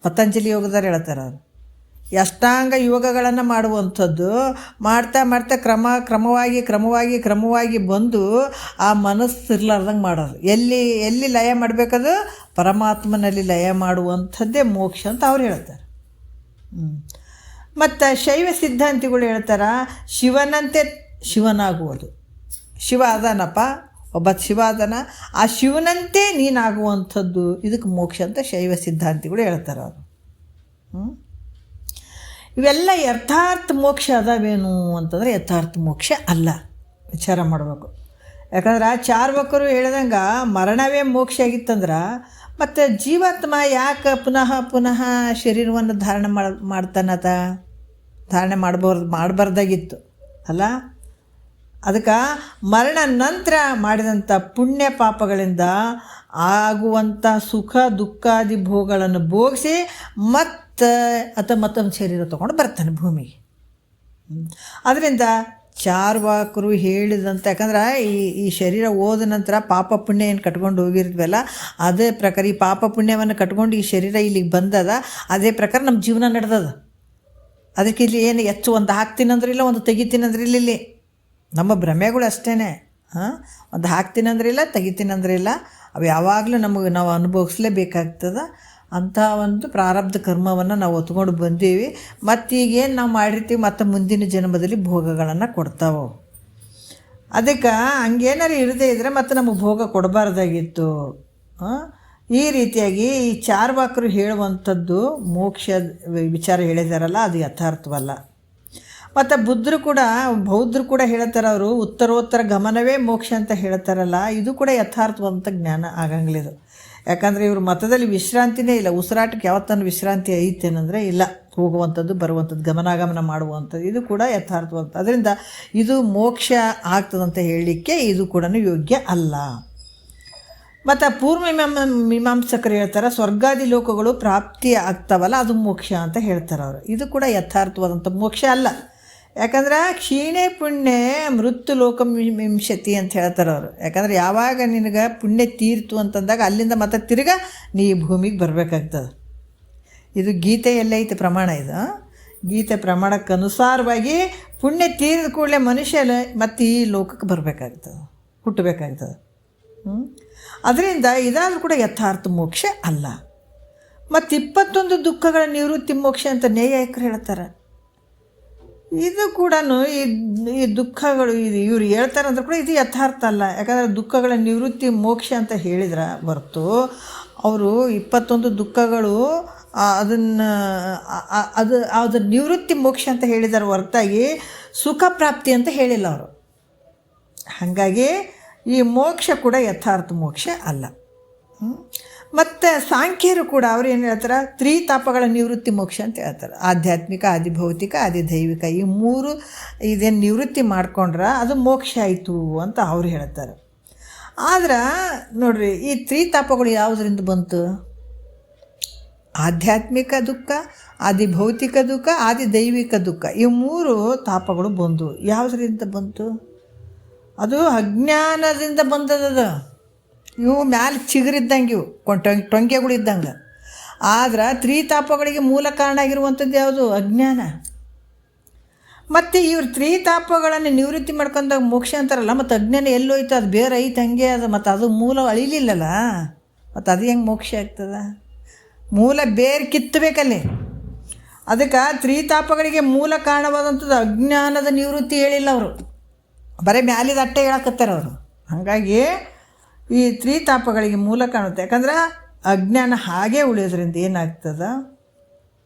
ಪತಂಜಲಿ ಯೋಗದವ್ರು ಹೇಳ್ತಾರೆ. ಅವರು ಅಷ್ಟಾಂಗ ಯೋಗಗಳನ್ನು ಮಾಡುವಂಥದ್ದು ಮಾಡ್ತಾ ಕ್ರಮವಾಗಿ ಬಂದು ಆ ಮನಸ್ಸು ಇರ್ಲಾರ್ದಂಗೆ ಮಾಡೋದು. ಎಲ್ಲಿ ಲಯ ಮಾಡಬೇಕದು? ಪರಮಾತ್ಮನಲ್ಲಿ ಲಯ ಮಾಡುವಂಥದ್ದೇ ಮೋಕ್ಷ ಅಂತ ಅವ್ರು ಹೇಳ್ತಾರೆ. ಮತ್ತು ಶೈವ ಸಿದ್ಧಾಂತಿಗಳು ಹೇಳ್ತಾರೆ ಶಿವನಂತೆ ಶಿವನಾಗುವುದು. ಶಿವ ಅದಾನಪ್ಪ, ಒಬ್ಬ ಶಿವ ಅದಾನ, ಆ ಶಿವನಂತೆ ನೀನಾಗುವಂಥದ್ದು ಇದಕ್ಕೆ ಮೋಕ್ಷ ಅಂತ ಶೈವ ಸಿದ್ಧಾಂತಿಗಳು ಹೇಳ್ತಾರೆ ಅವರು. ಇವೆಲ್ಲ ಯಥಾರ್ಥ ಮೋಕ್ಷ ಅದಾವೇನು ಅಂತಂದರೆ ಯಥಾರ್ಥ ಮೋಕ್ಷ ಅಲ್ಲ, ವಿಚಾರ ಮಾಡಬೇಕು. ಯಾಕಂದ್ರೆ ಚಾರ್ವಾಕರು ಹೇಳ್ದಂಗೆ ಮರಣವೇ ಮೋಕ್ಷ ಆಗಿತ್ತಂದ್ರೆ ಮತ್ತು ಜೀವಾತ್ಮ ಯಾಕೆ ಪುನಃ ಶರೀರವನ್ನು ಧಾರಣೆ ಮಾಡಬಾರ್ದಾಗಿತ್ತು ಅಲ್ಲ. ಅದಕ್ಕೆ ಮರಣ ನಂತರ ಮಾಡಿದಂಥ ಪುಣ್ಯ ಪಾಪಗಳಿಂದ ಆಗುವಂಥ ಸುಖ ದುಃಖಾದಿ ಭೋಗಗಳನ್ನು ಭೋಗಿಸಿ ಮತ್ತೊಂದು ಶರೀರ ತೊಗೊಂಡು ಬರ್ತಾನೆ ಭೂಮಿಗೆ. ಅದರಿಂದ ಚಾರ್ವಾಕರು ಹೇಳಿದಂಥ, ಯಾಕಂದ್ರೆ ಈ ಶರೀರ ಹೋದ ನಂತರ ಪಾಪ ಪುಣ್ಯ ಏನು ಕಟ್ಕೊಂಡು ಹೋಗಿರ್ತೀವಲ್ಲ ಅದೇ ಪ್ರಕಾರ ಈ ಪಾಪ ಪುಣ್ಯವನ್ನು ಕಟ್ಕೊಂಡು ಈ ಶರೀರ ಇಲ್ಲಿಗೆ ಬಂದದ, ಅದೇ ಪ್ರಕಾರ ನಮ್ಮ ಜೀವನ ನಡೆದದ. ಅದಕ್ಕೆ ಇಲ್ಲಿ ಏನು ಹೆಚ್ಚು ಒಂದು ಹಾಕ್ತೀನಂದ್ರಿಲ್ಲ, ಒಂದು ತೆಗಿತೀನಂದ್ರಿಲ್ಲ. ಇಲ್ಲಿ ನಮ್ಮ ಭ್ರಮೆಗಳು ಅಷ್ಟೇ. ಒಂದು ಹಾಕ್ತೀನಂದ್ರಿಲ್ಲ, ತೆಗಿತೀನಂದ್ರಿಲ್ಲ. ಅವು ಯಾವಾಗಲೂ ನಾವು ಅನುಭವಿಸ್ಲೇಬೇಕಾಗ್ತದೆ. ಅಂಥ ಒಂದು ಪ್ರಾರಬ್ಧ ಕರ್ಮವನ್ನು ನಾವು ಹೊತ್ಕೊಂಡು ಬಂದೀವಿ. ಮತ್ತು ಈಗೇನು ನಾವು ಮಾಡಿರ್ತೀವಿ ಮತ್ತು ಮುಂದಿನ ಜನ್ಮದಲ್ಲಿ ಭೋಗಗಳನ್ನು ಕೊಡ್ತಾವೆ. ಅದಕ್ಕೆ ಹಂಗೇನಾರು ಇರದೇ ಇದ್ದರೆ ಮತ್ತು ನಮಗೆ ಭೋಗ ಕೊಡಬಾರ್ದಾಗಿತ್ತು. ಈ ರೀತಿಯಾಗಿ ಈ ಚಾರ್ವಾಕರು ಹೇಳುವಂಥದ್ದು ಮೋಕ್ಷ ವಿಚಾರ ಹೇಳಿದಾರಲ್ಲ ಅದು ಯಥಾರ್ಥವಲ್ಲ. ಮತ್ತು ಬೌದ್ಧರು ಕೂಡ ಹೇಳ್ತಾರೆ, ಅವರು ಉತ್ತರೋತ್ತರ ಗಮನವೇ ಮೋಕ್ಷ ಅಂತ ಹೇಳ್ತಾರಲ್ಲ, ಇದು ಕೂಡ ಯಥಾರ್ಥವಂತ ಜ್ಞಾನ ಆಗಂಗಿಲ್ಲ ಇದು. ಯಾಕಂದರೆ ಇವ್ರ ಮತದಲ್ಲಿ ವಿಶ್ರಾಂತಿನೇ ಇಲ್ಲ. ಉಸಿರಾಟಕ್ಕೆ ಯಾವತ್ತನ್ನು ವಿಶ್ರಾಂತಿ ಐತೇನೆಂದರೆ ಇಲ್ಲ, ಹೋಗುವಂಥದ್ದು ಬರುವಂಥದ್ದು, ಗಮನಾಗಮನ ಮಾಡುವಂಥದ್ದು, ಇದು ಕೂಡ ಯಥಾರ್ಥವಂತ. ಅದರಿಂದ ಇದು ಮೋಕ್ಷ ಆಗ್ತದಂತ ಹೇಳಲಿಕ್ಕೆ ಇದು ಕೂಡ ಯೋಗ್ಯ ಅಲ್ಲ. ಮತ್ತು ಮೀಮಾಂಸಕರು ಹೇಳ್ತಾರೆ ಸ್ವರ್ಗಾದಿ ಲೋಕಗಳು ಪ್ರಾಪ್ತಿ ಆಗ್ತಾವಲ್ಲ ಅದು ಮೋಕ್ಷ ಅಂತ ಹೇಳ್ತಾರೆ ಅವರು. ಇದು ಕೂಡ ಯಥಾರ್ಥವಾದಂಥ ಮೋಕ್ಷ ಅಲ್ಲ. ಯಾಕಂದ್ರೆ ಕ್ಷೀಣೆ ಪುಣ್ಯ ಮೃತ್ಯು ಲೋಕ ವಿಂಶತಿ ಅಂತ ಹೇಳ್ತಾರೆ ಅವರು. ಯಾಕಂದರೆ ಯಾವಾಗ ನಿನಗೆ ಪುಣ್ಯ ತೀರ್ತು ಅಂತಂದಾಗ ಅಲ್ಲಿಂದ ಮತ್ತೆ ತಿರ್ಗಾ ನೀ ಭೂಮಿಗೆ ಬರಬೇಕಾಗ್ತದೆ. ಇದು ಗೀತೆಯಲ್ಲೈತೆ ಪ್ರಮಾಣ. ಇದು ಗೀತೆ ಪ್ರಮಾಣಕ್ಕೆ ಅನುಸಾರವಾಗಿ ಪುಣ್ಯ ತೀರಿದ ಕೂಡಲೇ ಮನುಷ್ಯ ಮತ್ತು ಈ ಲೋಕಕ್ಕೆ ಬರಬೇಕಾಗ್ತದೆ, ಹುಟ್ಟಬೇಕಾಗ್ತದೆ. ಅದರಿಂದ ಇದಾದರೂ ಕೂಡ ಯಥಾರ್ಥ ಮೋಕ್ಷ ಅಲ್ಲ. ಮತ್ತು 21 ದುಃಖಗಳ ನಿವೃತ್ತಿ ಮೋಕ್ಷ ಅಂತ ನ್ಯಾಯಿಕರು ಹೇಳ್ತಾರೆ. ಇದು ಕೂಡ ಈ ದುಃಖಗಳು ಇವ್ರು ಹೇಳ್ತಾರೆ ಅಂದ್ರೆ ಕೂಡ ಇದು ಯಥಾರ್ಥ ಅಲ್ಲ. ಯಾಕಂದರೆ ದುಃಖಗಳ ನಿವೃತ್ತಿ ಮೋಕ್ಷ ಅಂತ ಹೇಳಿದ್ರೆ ಹೊರತು ಅವರು 21 ದುಃಖಗಳು ಅದರ ನಿವೃತ್ತಿ ಮೋಕ್ಷ ಅಂತ ಹೇಳಿದ್ದಾರೆ ಹೊರತಾಗಿ ಸುಖ ಪ್ರಾಪ್ತಿ ಅಂತ ಹೇಳಿಲ್ಲ ಅವರು. ಹಾಗಾಗಿ ಈ ಮೋಕ್ಷ ಕೂಡ ಯಥಾರ್ಥ ಮೋಕ್ಷ ಅಲ್ಲ. ಮತ್ತು ಸಾಂಖ್ಯರು ಕೂಡ ಅವ್ರು ಏನು ಹೇಳ್ತಾರೆ, ತ್ರಿತಾಪಗಳ ನಿವೃತ್ತಿ ಮೋಕ್ಷ ಅಂತ ಹೇಳ್ತಾರೆ. ಆಧ್ಯಾತ್ಮಿಕ, ಆದಿಭೌತಿಕ, ಆದಿದೈವಿಕ ಈ 3 ಇದೇನು ನಿವೃತ್ತಿ ಮಾಡ್ಕೊಂಡ್ರೆ ಅದು ಮೋಕ್ಷ ಆಯಿತು ಅಂತ ಅವ್ರು ಹೇಳ್ತಾರೆ. ಆದ್ರೆ ನೋಡ್ರಿ, ಈ ತ್ರಿತಾಪಗಳು ಯಾವುದರಿಂದ ಬಂತು? ಆಧ್ಯಾತ್ಮಿಕ ದುಃಖ, ಆದಿಭೌತಿಕ ದುಃಖ, ಆದಿದೈವಿಕ ದುಃಖ ಈ 3 ತಾಪಗಳು ಬಂದು ಯಾವುದರಿಂದ ಬಂತು? ಅದು ಅಜ್ಞಾನದಿಂದ ಬಂದದ. ಇವು ಮ್ಯಾಲೆ ಚಿಗುರಿದ್ದಂಗೆ, ಇವು ಟೊಂಗೆಗಳಿದ್ದಂಗೆ. ಆದ್ರೆ ತ್ರಿತಾಪಗಳಿಗೆ ಮೂಲ ಕಾರಣ ಆಗಿರುವಂಥದ್ದು ಯಾವುದು? ಅಜ್ಞಾನ. ಮತ್ತು ಇವ್ರು ತ್ರಿತಾಪಗಳನ್ನು ನಿವೃತ್ತಿ ಮಾಡ್ಕೊಂಡಾಗ ಮೋಕ್ಷ ಅಂತಾರಲ್ಲ, ಮತ್ತು ಅಜ್ಞಾನ ಎಲ್ಲೋಯ್ತು? ಅದು ಬೇರೆ ಐತೆ ಹಂಗೆ ಅದು, ಮತ್ತು ಅದು ಮೂಲ ಅಳಿಲಿಲ್ಲಲ್ಲ, ಮತ್ತು ಅದು ಹೆಂಗೆ ಮೋಕ್ಷ ಆಗ್ತದೆ? ಮೂಲ ಬೇರೆ ಕಿತ್ತಬೇಕಲ್ಲಿ. ಅದಕ್ಕೆ ತ್ರಿತಾಪಗಳಿಗೆ ಮೂಲ ಕಾರಣವಾದಂಥದ್ದು ಅಜ್ಞಾನದ ನಿವೃತ್ತಿ ಹೇಳಿಲ್ಲ ಅವರು, ಬರೀ ಮ್ಯಾಲಿದ ಅಟ್ಟೆ ಹೇಳಕತ್ತಾರೆ ಅವರು. ಹಾಗಾಗಿ ಈ ತ್ರಿತಾಪಗಳಿಗೆ ಮೂಲ ಕಾಣುತ್ತೆ. ಯಾಕಂದ್ರೆ ಅಜ್ಞಾನ ಹಾಗೇ ಉಳಿಯೋದ್ರಿಂದ ಏನಾಗ್ತದೆ,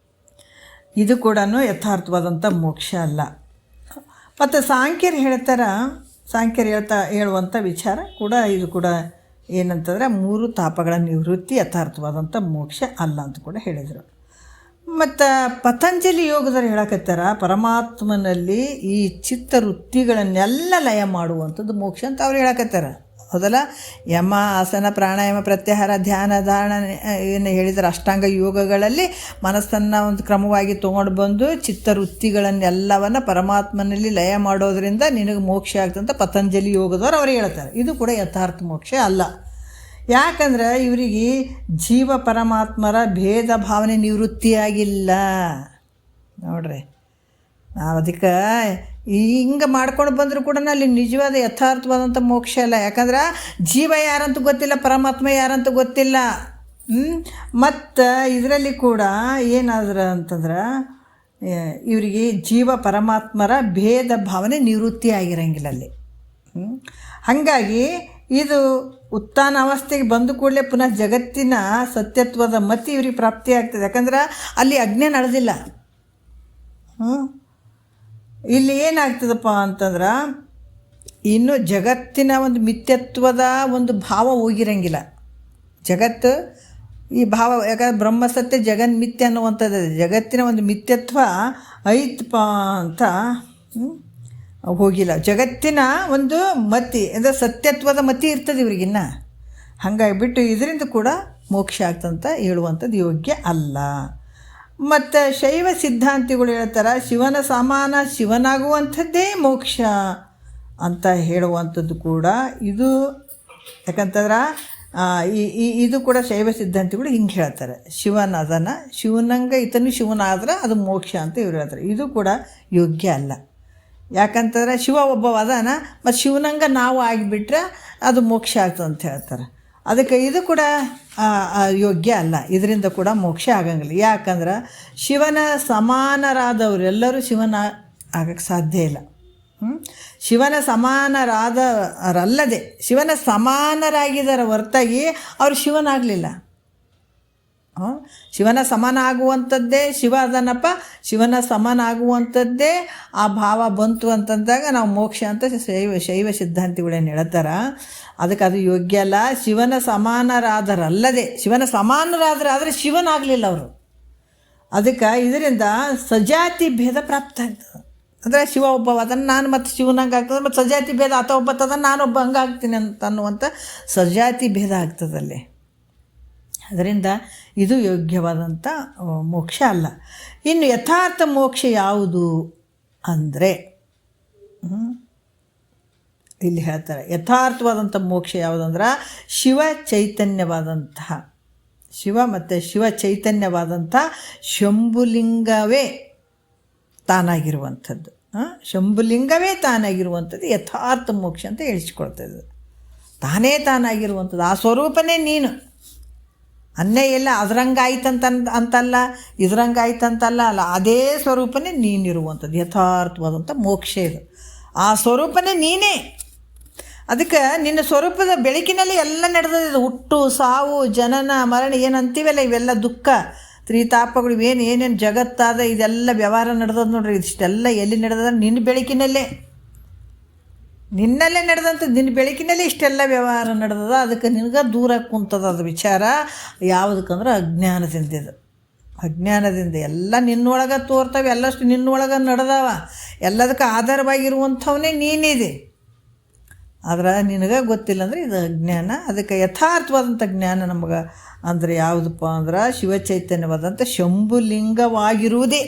ಇದು ಕೂಡ ಯಥಾರ್ಥವಾದಂಥ ಮೋಕ್ಷ ಅಲ್ಲ. ಮತ್ತು ಸಾಂಖ್ಯರು ಹೇಳುವಂಥ ವಿಚಾರ ಕೂಡ ಇದು ಕೂಡ ಏನಂತಂದರೆ 3 ತಾಪಗಳ ನಿವೃತ್ತಿ ಯಥಾರ್ಥವಾದಂಥ ಮೋಕ್ಷ ಅಲ್ಲ ಅಂತ ಕೂಡ ಹೇಳಿದರು. ಮತ್ತು ಪತಂಜಲಿ ಯೋಗದವ್ರು ಹೇಳಕತ್ತಾರ ಪರಮಾತ್ಮನಲ್ಲಿ ಈ ಚಿತ್ತವೃತ್ತಿಗಳನ್ನೆಲ್ಲ ಲಯ ಮಾಡುವಂಥದ್ದು ಮೋಕ್ಷ ಅಂತ ಅವ್ರು ಹೇಳಕತ್ತಾರ. ಹೌದಲ್ಲ? ಯಮ, ಆಸನ, ಪ್ರಾಣಾಯಾಮ, ಪ್ರತ್ಯಾಹಾರ, ಧ್ಯಾನ, ಧಾರಣ ಏನು ಹೇಳಿದರೆ ಅಷ್ಟಾಂಗ ಯೋಗಗಳಲ್ಲಿ ಮನಸ್ಸನ್ನು ಒಂದು ಕ್ರಮವಾಗಿ ತೊಗೊಂಡು ಬಂದು ಚಿತ್ತವೃತ್ತಿಗಳನ್ನೆಲ್ಲವನ್ನು ಪರಮಾತ್ಮನಲ್ಲಿ ಲಯ ಮಾಡೋದರಿಂದ ನಿನಗೆ ಮೋಕ್ಷ ಆಗ್ತಂತ ಪತಂಜಲಿ ಯೋಗದವ್ರು ಅವ್ರು ಹೇಳ್ತಾರೆ. ಇದು ಕೂಡ ಯಥಾರ್ಥ ಮೋಕ್ಷ ಅಲ್ಲ. ಯಾಕಂದ್ರೆ ಇವರಿಗೆ ಜೀವ ಪರಮಾತ್ಮರ ಭೇದ ಭಾವನೆ ನಿವೃತ್ತಿಯಾಗಿಲ್ಲ. ನೋಡ್ರಿ, ನಾವು ಅದಕ್ಕೆ ಹಿಂಗೆ ಮಾಡ್ಕೊಂಡು ಬಂದರೂ ಕೂಡ ಅಲ್ಲಿ ನಿಜವಾದ ಯಥಾರ್ಥವಾದಂಥ ಮೋಕ್ಷ ಅಲ್ಲ. ಯಾಕಂದ್ರೆ ಜೀವ ಯಾರಂತ ಗೊತ್ತಿಲ್ಲ, ಪರಮಾತ್ಮ ಯಾರಂತ ಗೊತ್ತಿಲ್ಲ. ಮತ್ತು ಇದರಲ್ಲಿ ಕೂಡ ಏನಾದ್ರೆ ಅಂತಂದ್ರೆ ಇವರಿಗೆ ಜೀವ ಪರಮಾತ್ಮರ ಭೇದ ಭಾವನೆ ನಿವೃತ್ತಿ ಆಗಿರಂಗಿಲ್ಲ ಅಲ್ಲಿ. ಹಾಗಾಗಿ ಇದು ಉತ್ಥಾನ ಅವಸ್ಥೆಗೆ ಬಂದು ಕೂಡಲೇ ಪುನಃ ಜಗತ್ತಿನ ಸತ್ಯತ್ವದ ಮತಿ ಇವ್ರಿಗೆ ಪ್ರಾಪ್ತಿ ಆಗ್ತದೆ. ಯಾಕಂದ್ರೆ ಅಲ್ಲಿ ಅಜ್ಞಾನ ನಡೆದಿಲ್ಲ. ಇಲ್ಲಿ ಏನಾಗ್ತದಪ್ಪ ಅಂತಂದ್ರೆ ಇನ್ನು ಜಗತ್ತಿನ ಒಂದು ಮಿಥ್ಯತ್ವದ ಒಂದು ಭಾವ ಹೋಗಿರಂಗಿಲ್ಲ. ಜಗತ್ತು ಈ ಭಾವ, ಯಾಕಂದ್ರೆ ಬ್ರಹ್ಮಸತ್ಯ ಜಗನ್ಮಿಥ್ಯ ಅನ್ನುವಂಥದ್ದು, ಜಗತ್ತಿನ ಒಂದು ಮಿಥ್ಯತ್ವ ಐತಪ್ಪ ಅಂತ ಹೋಗಿಲ್ಲ. ಜಗತ್ತಿನ ಒಂದು ಮತಿ ಅಂದರೆ ಸತ್ಯತ್ವದ ಮತಿ ಇರ್ತದೆ ಇವ್ರಿಗಿನ್ನ. ಹಾಗಾಗಿಬಿಟ್ಟು ಇದರಿಂದ ಕೂಡ ಮೋಕ್ಷ ಆಗ್ತಂತ ಹೇಳುವಂಥದ್ದು ಯೋಗ್ಯ ಅಲ್ಲ. ಮತ್ತು ಶೈವ ಸಿದ್ಧಾಂತಿಗಳು ಹೇಳ್ತಾರೆ ಶಿವನ ಸಮಾನ ಶಿವನಾಗುವಂಥದ್ದೇ ಮೋಕ್ಷ ಅಂತ ಹೇಳುವಂಥದ್ದು ಕೂಡ ಇದು. ಯಾಕಂತಂದ್ರೆ ಇದು ಕೂಡ ಶೈವ ಸಿದ್ಧಾಂತಿಗಳು ಹಿಂಗೆ ಹೇಳ್ತಾರೆ, ಶಿವನ ಅದನ್ನು ಶಿವನಂಗೆ ಈತನು ಶಿವನಾದ್ರೆ ಅದು ಮೋಕ್ಷ ಅಂತ ಇವ್ರು ಹೇಳ್ತಾರೆ. ಇದು ಕೂಡ ಯೋಗ್ಯ ಅಲ್ಲ. ಯಾಕಂತಂದ್ರೆ ಶಿವ ಒಬ್ಬ ಅದಾನ, ಮತ್ತು ಶಿವನಂಗೆ ನಾವು ಆಗಿಬಿಟ್ರೆ ಅದು ಮೋಕ್ಷ ಆಗ್ತದೆ ಅಂತ ಹೇಳ್ತಾರೆ. ಅದಕ್ಕೆ ಇದು ಕೂಡ ಯೋಗ್ಯ ಅಲ್ಲ. ಇದರಿಂದ ಕೂಡ ಮೋಕ್ಷ ಆಗಂಗಿಲ್ಲ. ಯಾಕಂದ್ರೆ ಶಿವನ ಸಮಾನರಾದವರೆಲ್ಲರೂ ಶಿವನ ಆಗಕ್ಕೆ ಸಾಧ್ಯ ಇಲ್ಲ. ಶಿವನ ಸಮಾನರಾದರಲ್ಲದೆ ಶಿವನ ಸಮಾನರಾಗಿದ್ದರ ಹೊರತಾಗಿ ಅವರು ಶಿವನಾಗಲಿಲ್ಲ. ಶಿವನ ಸಮಾನ ಆಗುವಂಥದ್ದೇ ಶಿವ ಅದನಪ್ಪ, ಶಿವನ ಸಮಾನ ಆಗುವಂಥದ್ದೇ ಆ ಭಾವ ಬಂತು ಅಂತಂದಾಗ ನಾವು ಮೋಕ್ಷ ಅಂತ ಶೈವ ಸಿದ್ಧಾಂತಿಗಳೇನು ಹೇಳ್ತಾರ. ಅದಕ್ಕೆ ಅದು ಯೋಗ್ಯ ಅಲ್ಲ. ಶಿವನ ಸಮಾನರಾದರಲ್ಲದೆ, ಶಿವನ ಸಮಾನರಾದರೆ ಆದರೆ ಶಿವನಾಗಲಿಲ್ಲ ಅವರು. ಅದಕ್ಕೆ ಇದರಿಂದ ಸಜಾತಿ ಭೇದ ಪ್ರಾಪ್ತ ಆಗ್ತದೆ. ಅಂದರೆ ಶಿವ ಒಬ್ಬ ಅದನ್ನು ನಾನು ಮತ್ತು ಶಿವನಂಗೆ ಆಗ್ತದೆ, ಮತ್ತು ಸಜಾತಿ ಭೇದ ಆತ ಒಬ್ಬ ತದ ನಾನೊಬ್ಬ ಹಂಗೆ ಆಗ್ತೀನಿ ಅಂತ ಅನ್ನುವಂಥ ಸಜಾತಿ ಭೇದ ಆಗ್ತದಲ್ಲಿ. ಅದರಿಂದ ಇದು ಯೋಗ್ಯವಾದಂಥ ಮೋಕ್ಷ ಅಲ್ಲ. ಇನ್ನು ಯಥಾರ್ಥ ಮೋಕ್ಷ ಯಾವುದು ಅಂದರೆ ಇಲ್ಲಿ ಹೇಳ್ತಾರೆ, ಯಥಾರ್ಥವಾದಂಥ ಮೋಕ್ಷ ಯಾವುದಂದ್ರೆ ಶಿವ ಚೈತನ್ಯವಾದಂತಹ, ಶಿವ ಮತ್ತು ಶಿವ ಚೈತನ್ಯವಾದಂಥ ಶಂಭುಲಿಂಗವೇ ತಾನಾಗಿರುವಂಥದ್ದು. ಶಂಭುಲಿಂಗವೇ ತಾನಾಗಿರುವಂಥದ್ದು ಯಥಾರ್ಥ ಮೋಕ್ಷ ಅಂತ ಹೇಳಿಸ್ಕೊಳ್ತದೆ. ತಾನೇ ತಾನಾಗಿರುವಂಥದ್ದು, ಆ ಸ್ವರೂಪನೇ ನೀನು. ಅನ್ನೇ ಎಲ್ಲ ಅದ್ರಂಗಾಯ್ತಂತ ಅಂತಲ್ಲ, ಇದ್ರಂಗಾಯ್ತಂತಲ್ಲ, ಅಲ್ಲ, ಅದೇ ಸ್ವರೂಪನೇ ನೀನಿರುವಂಥದ್ದು ಯಥಾರ್ಥವಾದಂಥ ಮೋಕ್ಷ ಇದು. ಆ ಸ್ವರೂಪನೇ ನೀನೇ. ಅದಕ್ಕೆ ನಿನ್ನ ಸ್ವರೂಪದ ಬೆಳಕಿನಲ್ಲಿ ಎಲ್ಲ ನಡೆದಿದೆ. ಹುಟ್ಟು, ಸಾವು, ಜನನ, ಮರಣ ಏನಂತೀವಲ್ಲ, ಇವೆಲ್ಲ ದುಃಖ ತ್ರಿತಾಪಗಳು ಏನೇನು ಜಗತ್ತಾದ ಇದೆಲ್ಲ ವ್ಯವಹಾರ ನಡೆದದ್ದು ನೋಡ್ರಿ. ಇಷ್ಟೆಲ್ಲ ಎಲ್ಲಿ ನಡೆದ? ನಿನ್ನ ಬೆಳಕಿನಲ್ಲೇ, ನಿನ್ನಲ್ಲೇ ನಡೆದಂಥದ್ದು. ನಿನ್ನ ಬೆಳಕಿನಲ್ಲೇ ಇಷ್ಟೆಲ್ಲ ವ್ಯವಹಾರ ನಡೆದದ. ಅದಕ್ಕೆ ನಿನಗೆ ದೂರ ಕುಂತದ ಅದು ವಿಚಾರ. ಯಾವುದಕ್ಕಂದ್ರೆ ಅಜ್ಞಾನದಿಂದ. ಇದು ಅಜ್ಞಾನದಿಂದ ಎಲ್ಲ ನಿನ್ನೊಳಗೆ ತೋರ್ತವೆ, ಎಲ್ಲಷ್ಟು ನಿನ್ನೊಳಗೆ ನಡೆದವ. ಎಲ್ಲದಕ್ಕೆ ಆಧಾರವಾಗಿರುವಂಥವನೇ ನೀನಿದೆ. ಆದ್ರೆ ನಿನಗೆ ಗೊತ್ತಿಲ್ಲ ಅಂದರೆ ಇದು ಅಜ್ಞಾನ. ಅದಕ್ಕೆ ಯಥಾರ್ಥವಾದಂಥ ಜ್ಞಾನ ನಮಗೆ ಅಂದರೆ ಯಾವುದಪ್ಪ ಅಂದ್ರೆ ಶಿವಚೈತನ್ಯವಾದಂಥ ಶಂಭುಲಿಂಗವಾಗಿರುವುದೇ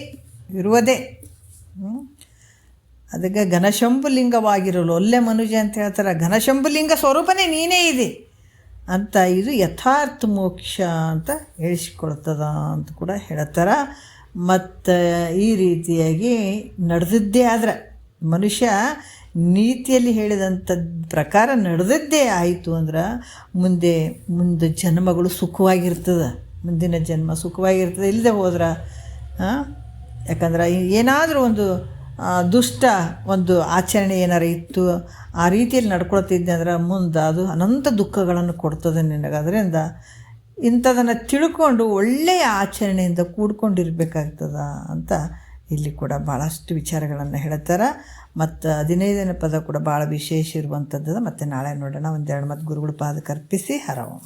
ಅದಕ್ಕೆ ಘನಶಂಭುಲಿಂಗವಾಗಿರಲು ಒಲ್ಲೆ ಮನುಜ ಅಂತ ಹೇಳ್ತಾರೆ. ಘನಶಂಭುಲಿಂಗ ಸ್ವರೂಪನೇ ನೀನೇ ಇದೆ ಅಂತ ಇದು ಯಥಾರ್ಥ ಮೋಕ್ಷ ಅಂತ ಹೇಳಿಸ್ಕೊಳ್ತದ ಅಂತ ಕೂಡ ಹೇಳ್ತಾರೆ. ಮತ್ತು ಈ ರೀತಿಯಾಗಿ ನಡೆದಿದ್ದೇ ಆದ್ರೆ ಮನುಷ್ಯ ನೀತಿಯಲ್ಲಿ ಹೇಳಿದಂಥ ಪ್ರಕಾರ ನಡೆದದ್ದೇ ಆಯಿತು ಅಂದ್ರೆ ಮುಂದೆ ಜನ್ಮಗಳು ಸುಖವಾಗಿರ್ತದೆ. ಮುಂದಿನ ಜನ್ಮ ಸುಖವಾಗಿರ್ತದೆ. ಇಲ್ಲದೆ ಹೋದ್ರೆ ಯಾಕಂದ್ರೆ ಏನಾದರೂ ಒಂದು ದುಷ್ಟ ಒಂದು ಆಚರಣೆ ಏನಾರು ಇತ್ತು, ಆ ರೀತಿಯಲ್ಲಿ ನಡ್ಕೊಳ್ತಿದ್ದೆ ಅಂದ್ರೆ ಮುಂದೆ ಅದು ಅನಂತ ದುಃಖಗಳನ್ನು ಕೊಡ್ತದೆ ನಿನಗೆ. ಅದರಿಂದ ಇಂಥದನ್ನು ತಿಳ್ಕೊಂಡು ಒಳ್ಳೆಯ ಆಚರಣೆಯಿಂದ ಕೂಡ್ಕೊಂಡಿರ್ಬೇಕಾಗ್ತದ ಅಂತ ಇಲ್ಲಿ ಕೂಡ ಭಾಳಷ್ಟು ವಿಚಾರಗಳನ್ನು ಹೇಳ್ತಾರೆ. ಮತ್ತು 15ನೇ ಪದ ಕೂಡ ಭಾಳ ವಿಶೇಷ ಇರುವಂಥದ್ದು. ಮತ್ತು ನಾಳೆ ನೋಡೋಣ. ಒಂದೆರಡು ಮತ್ತು ಗುರುಗಳ ಪಾದಕ್ಕೆ ಅರ್ಪಿಸಿ ಹರವು.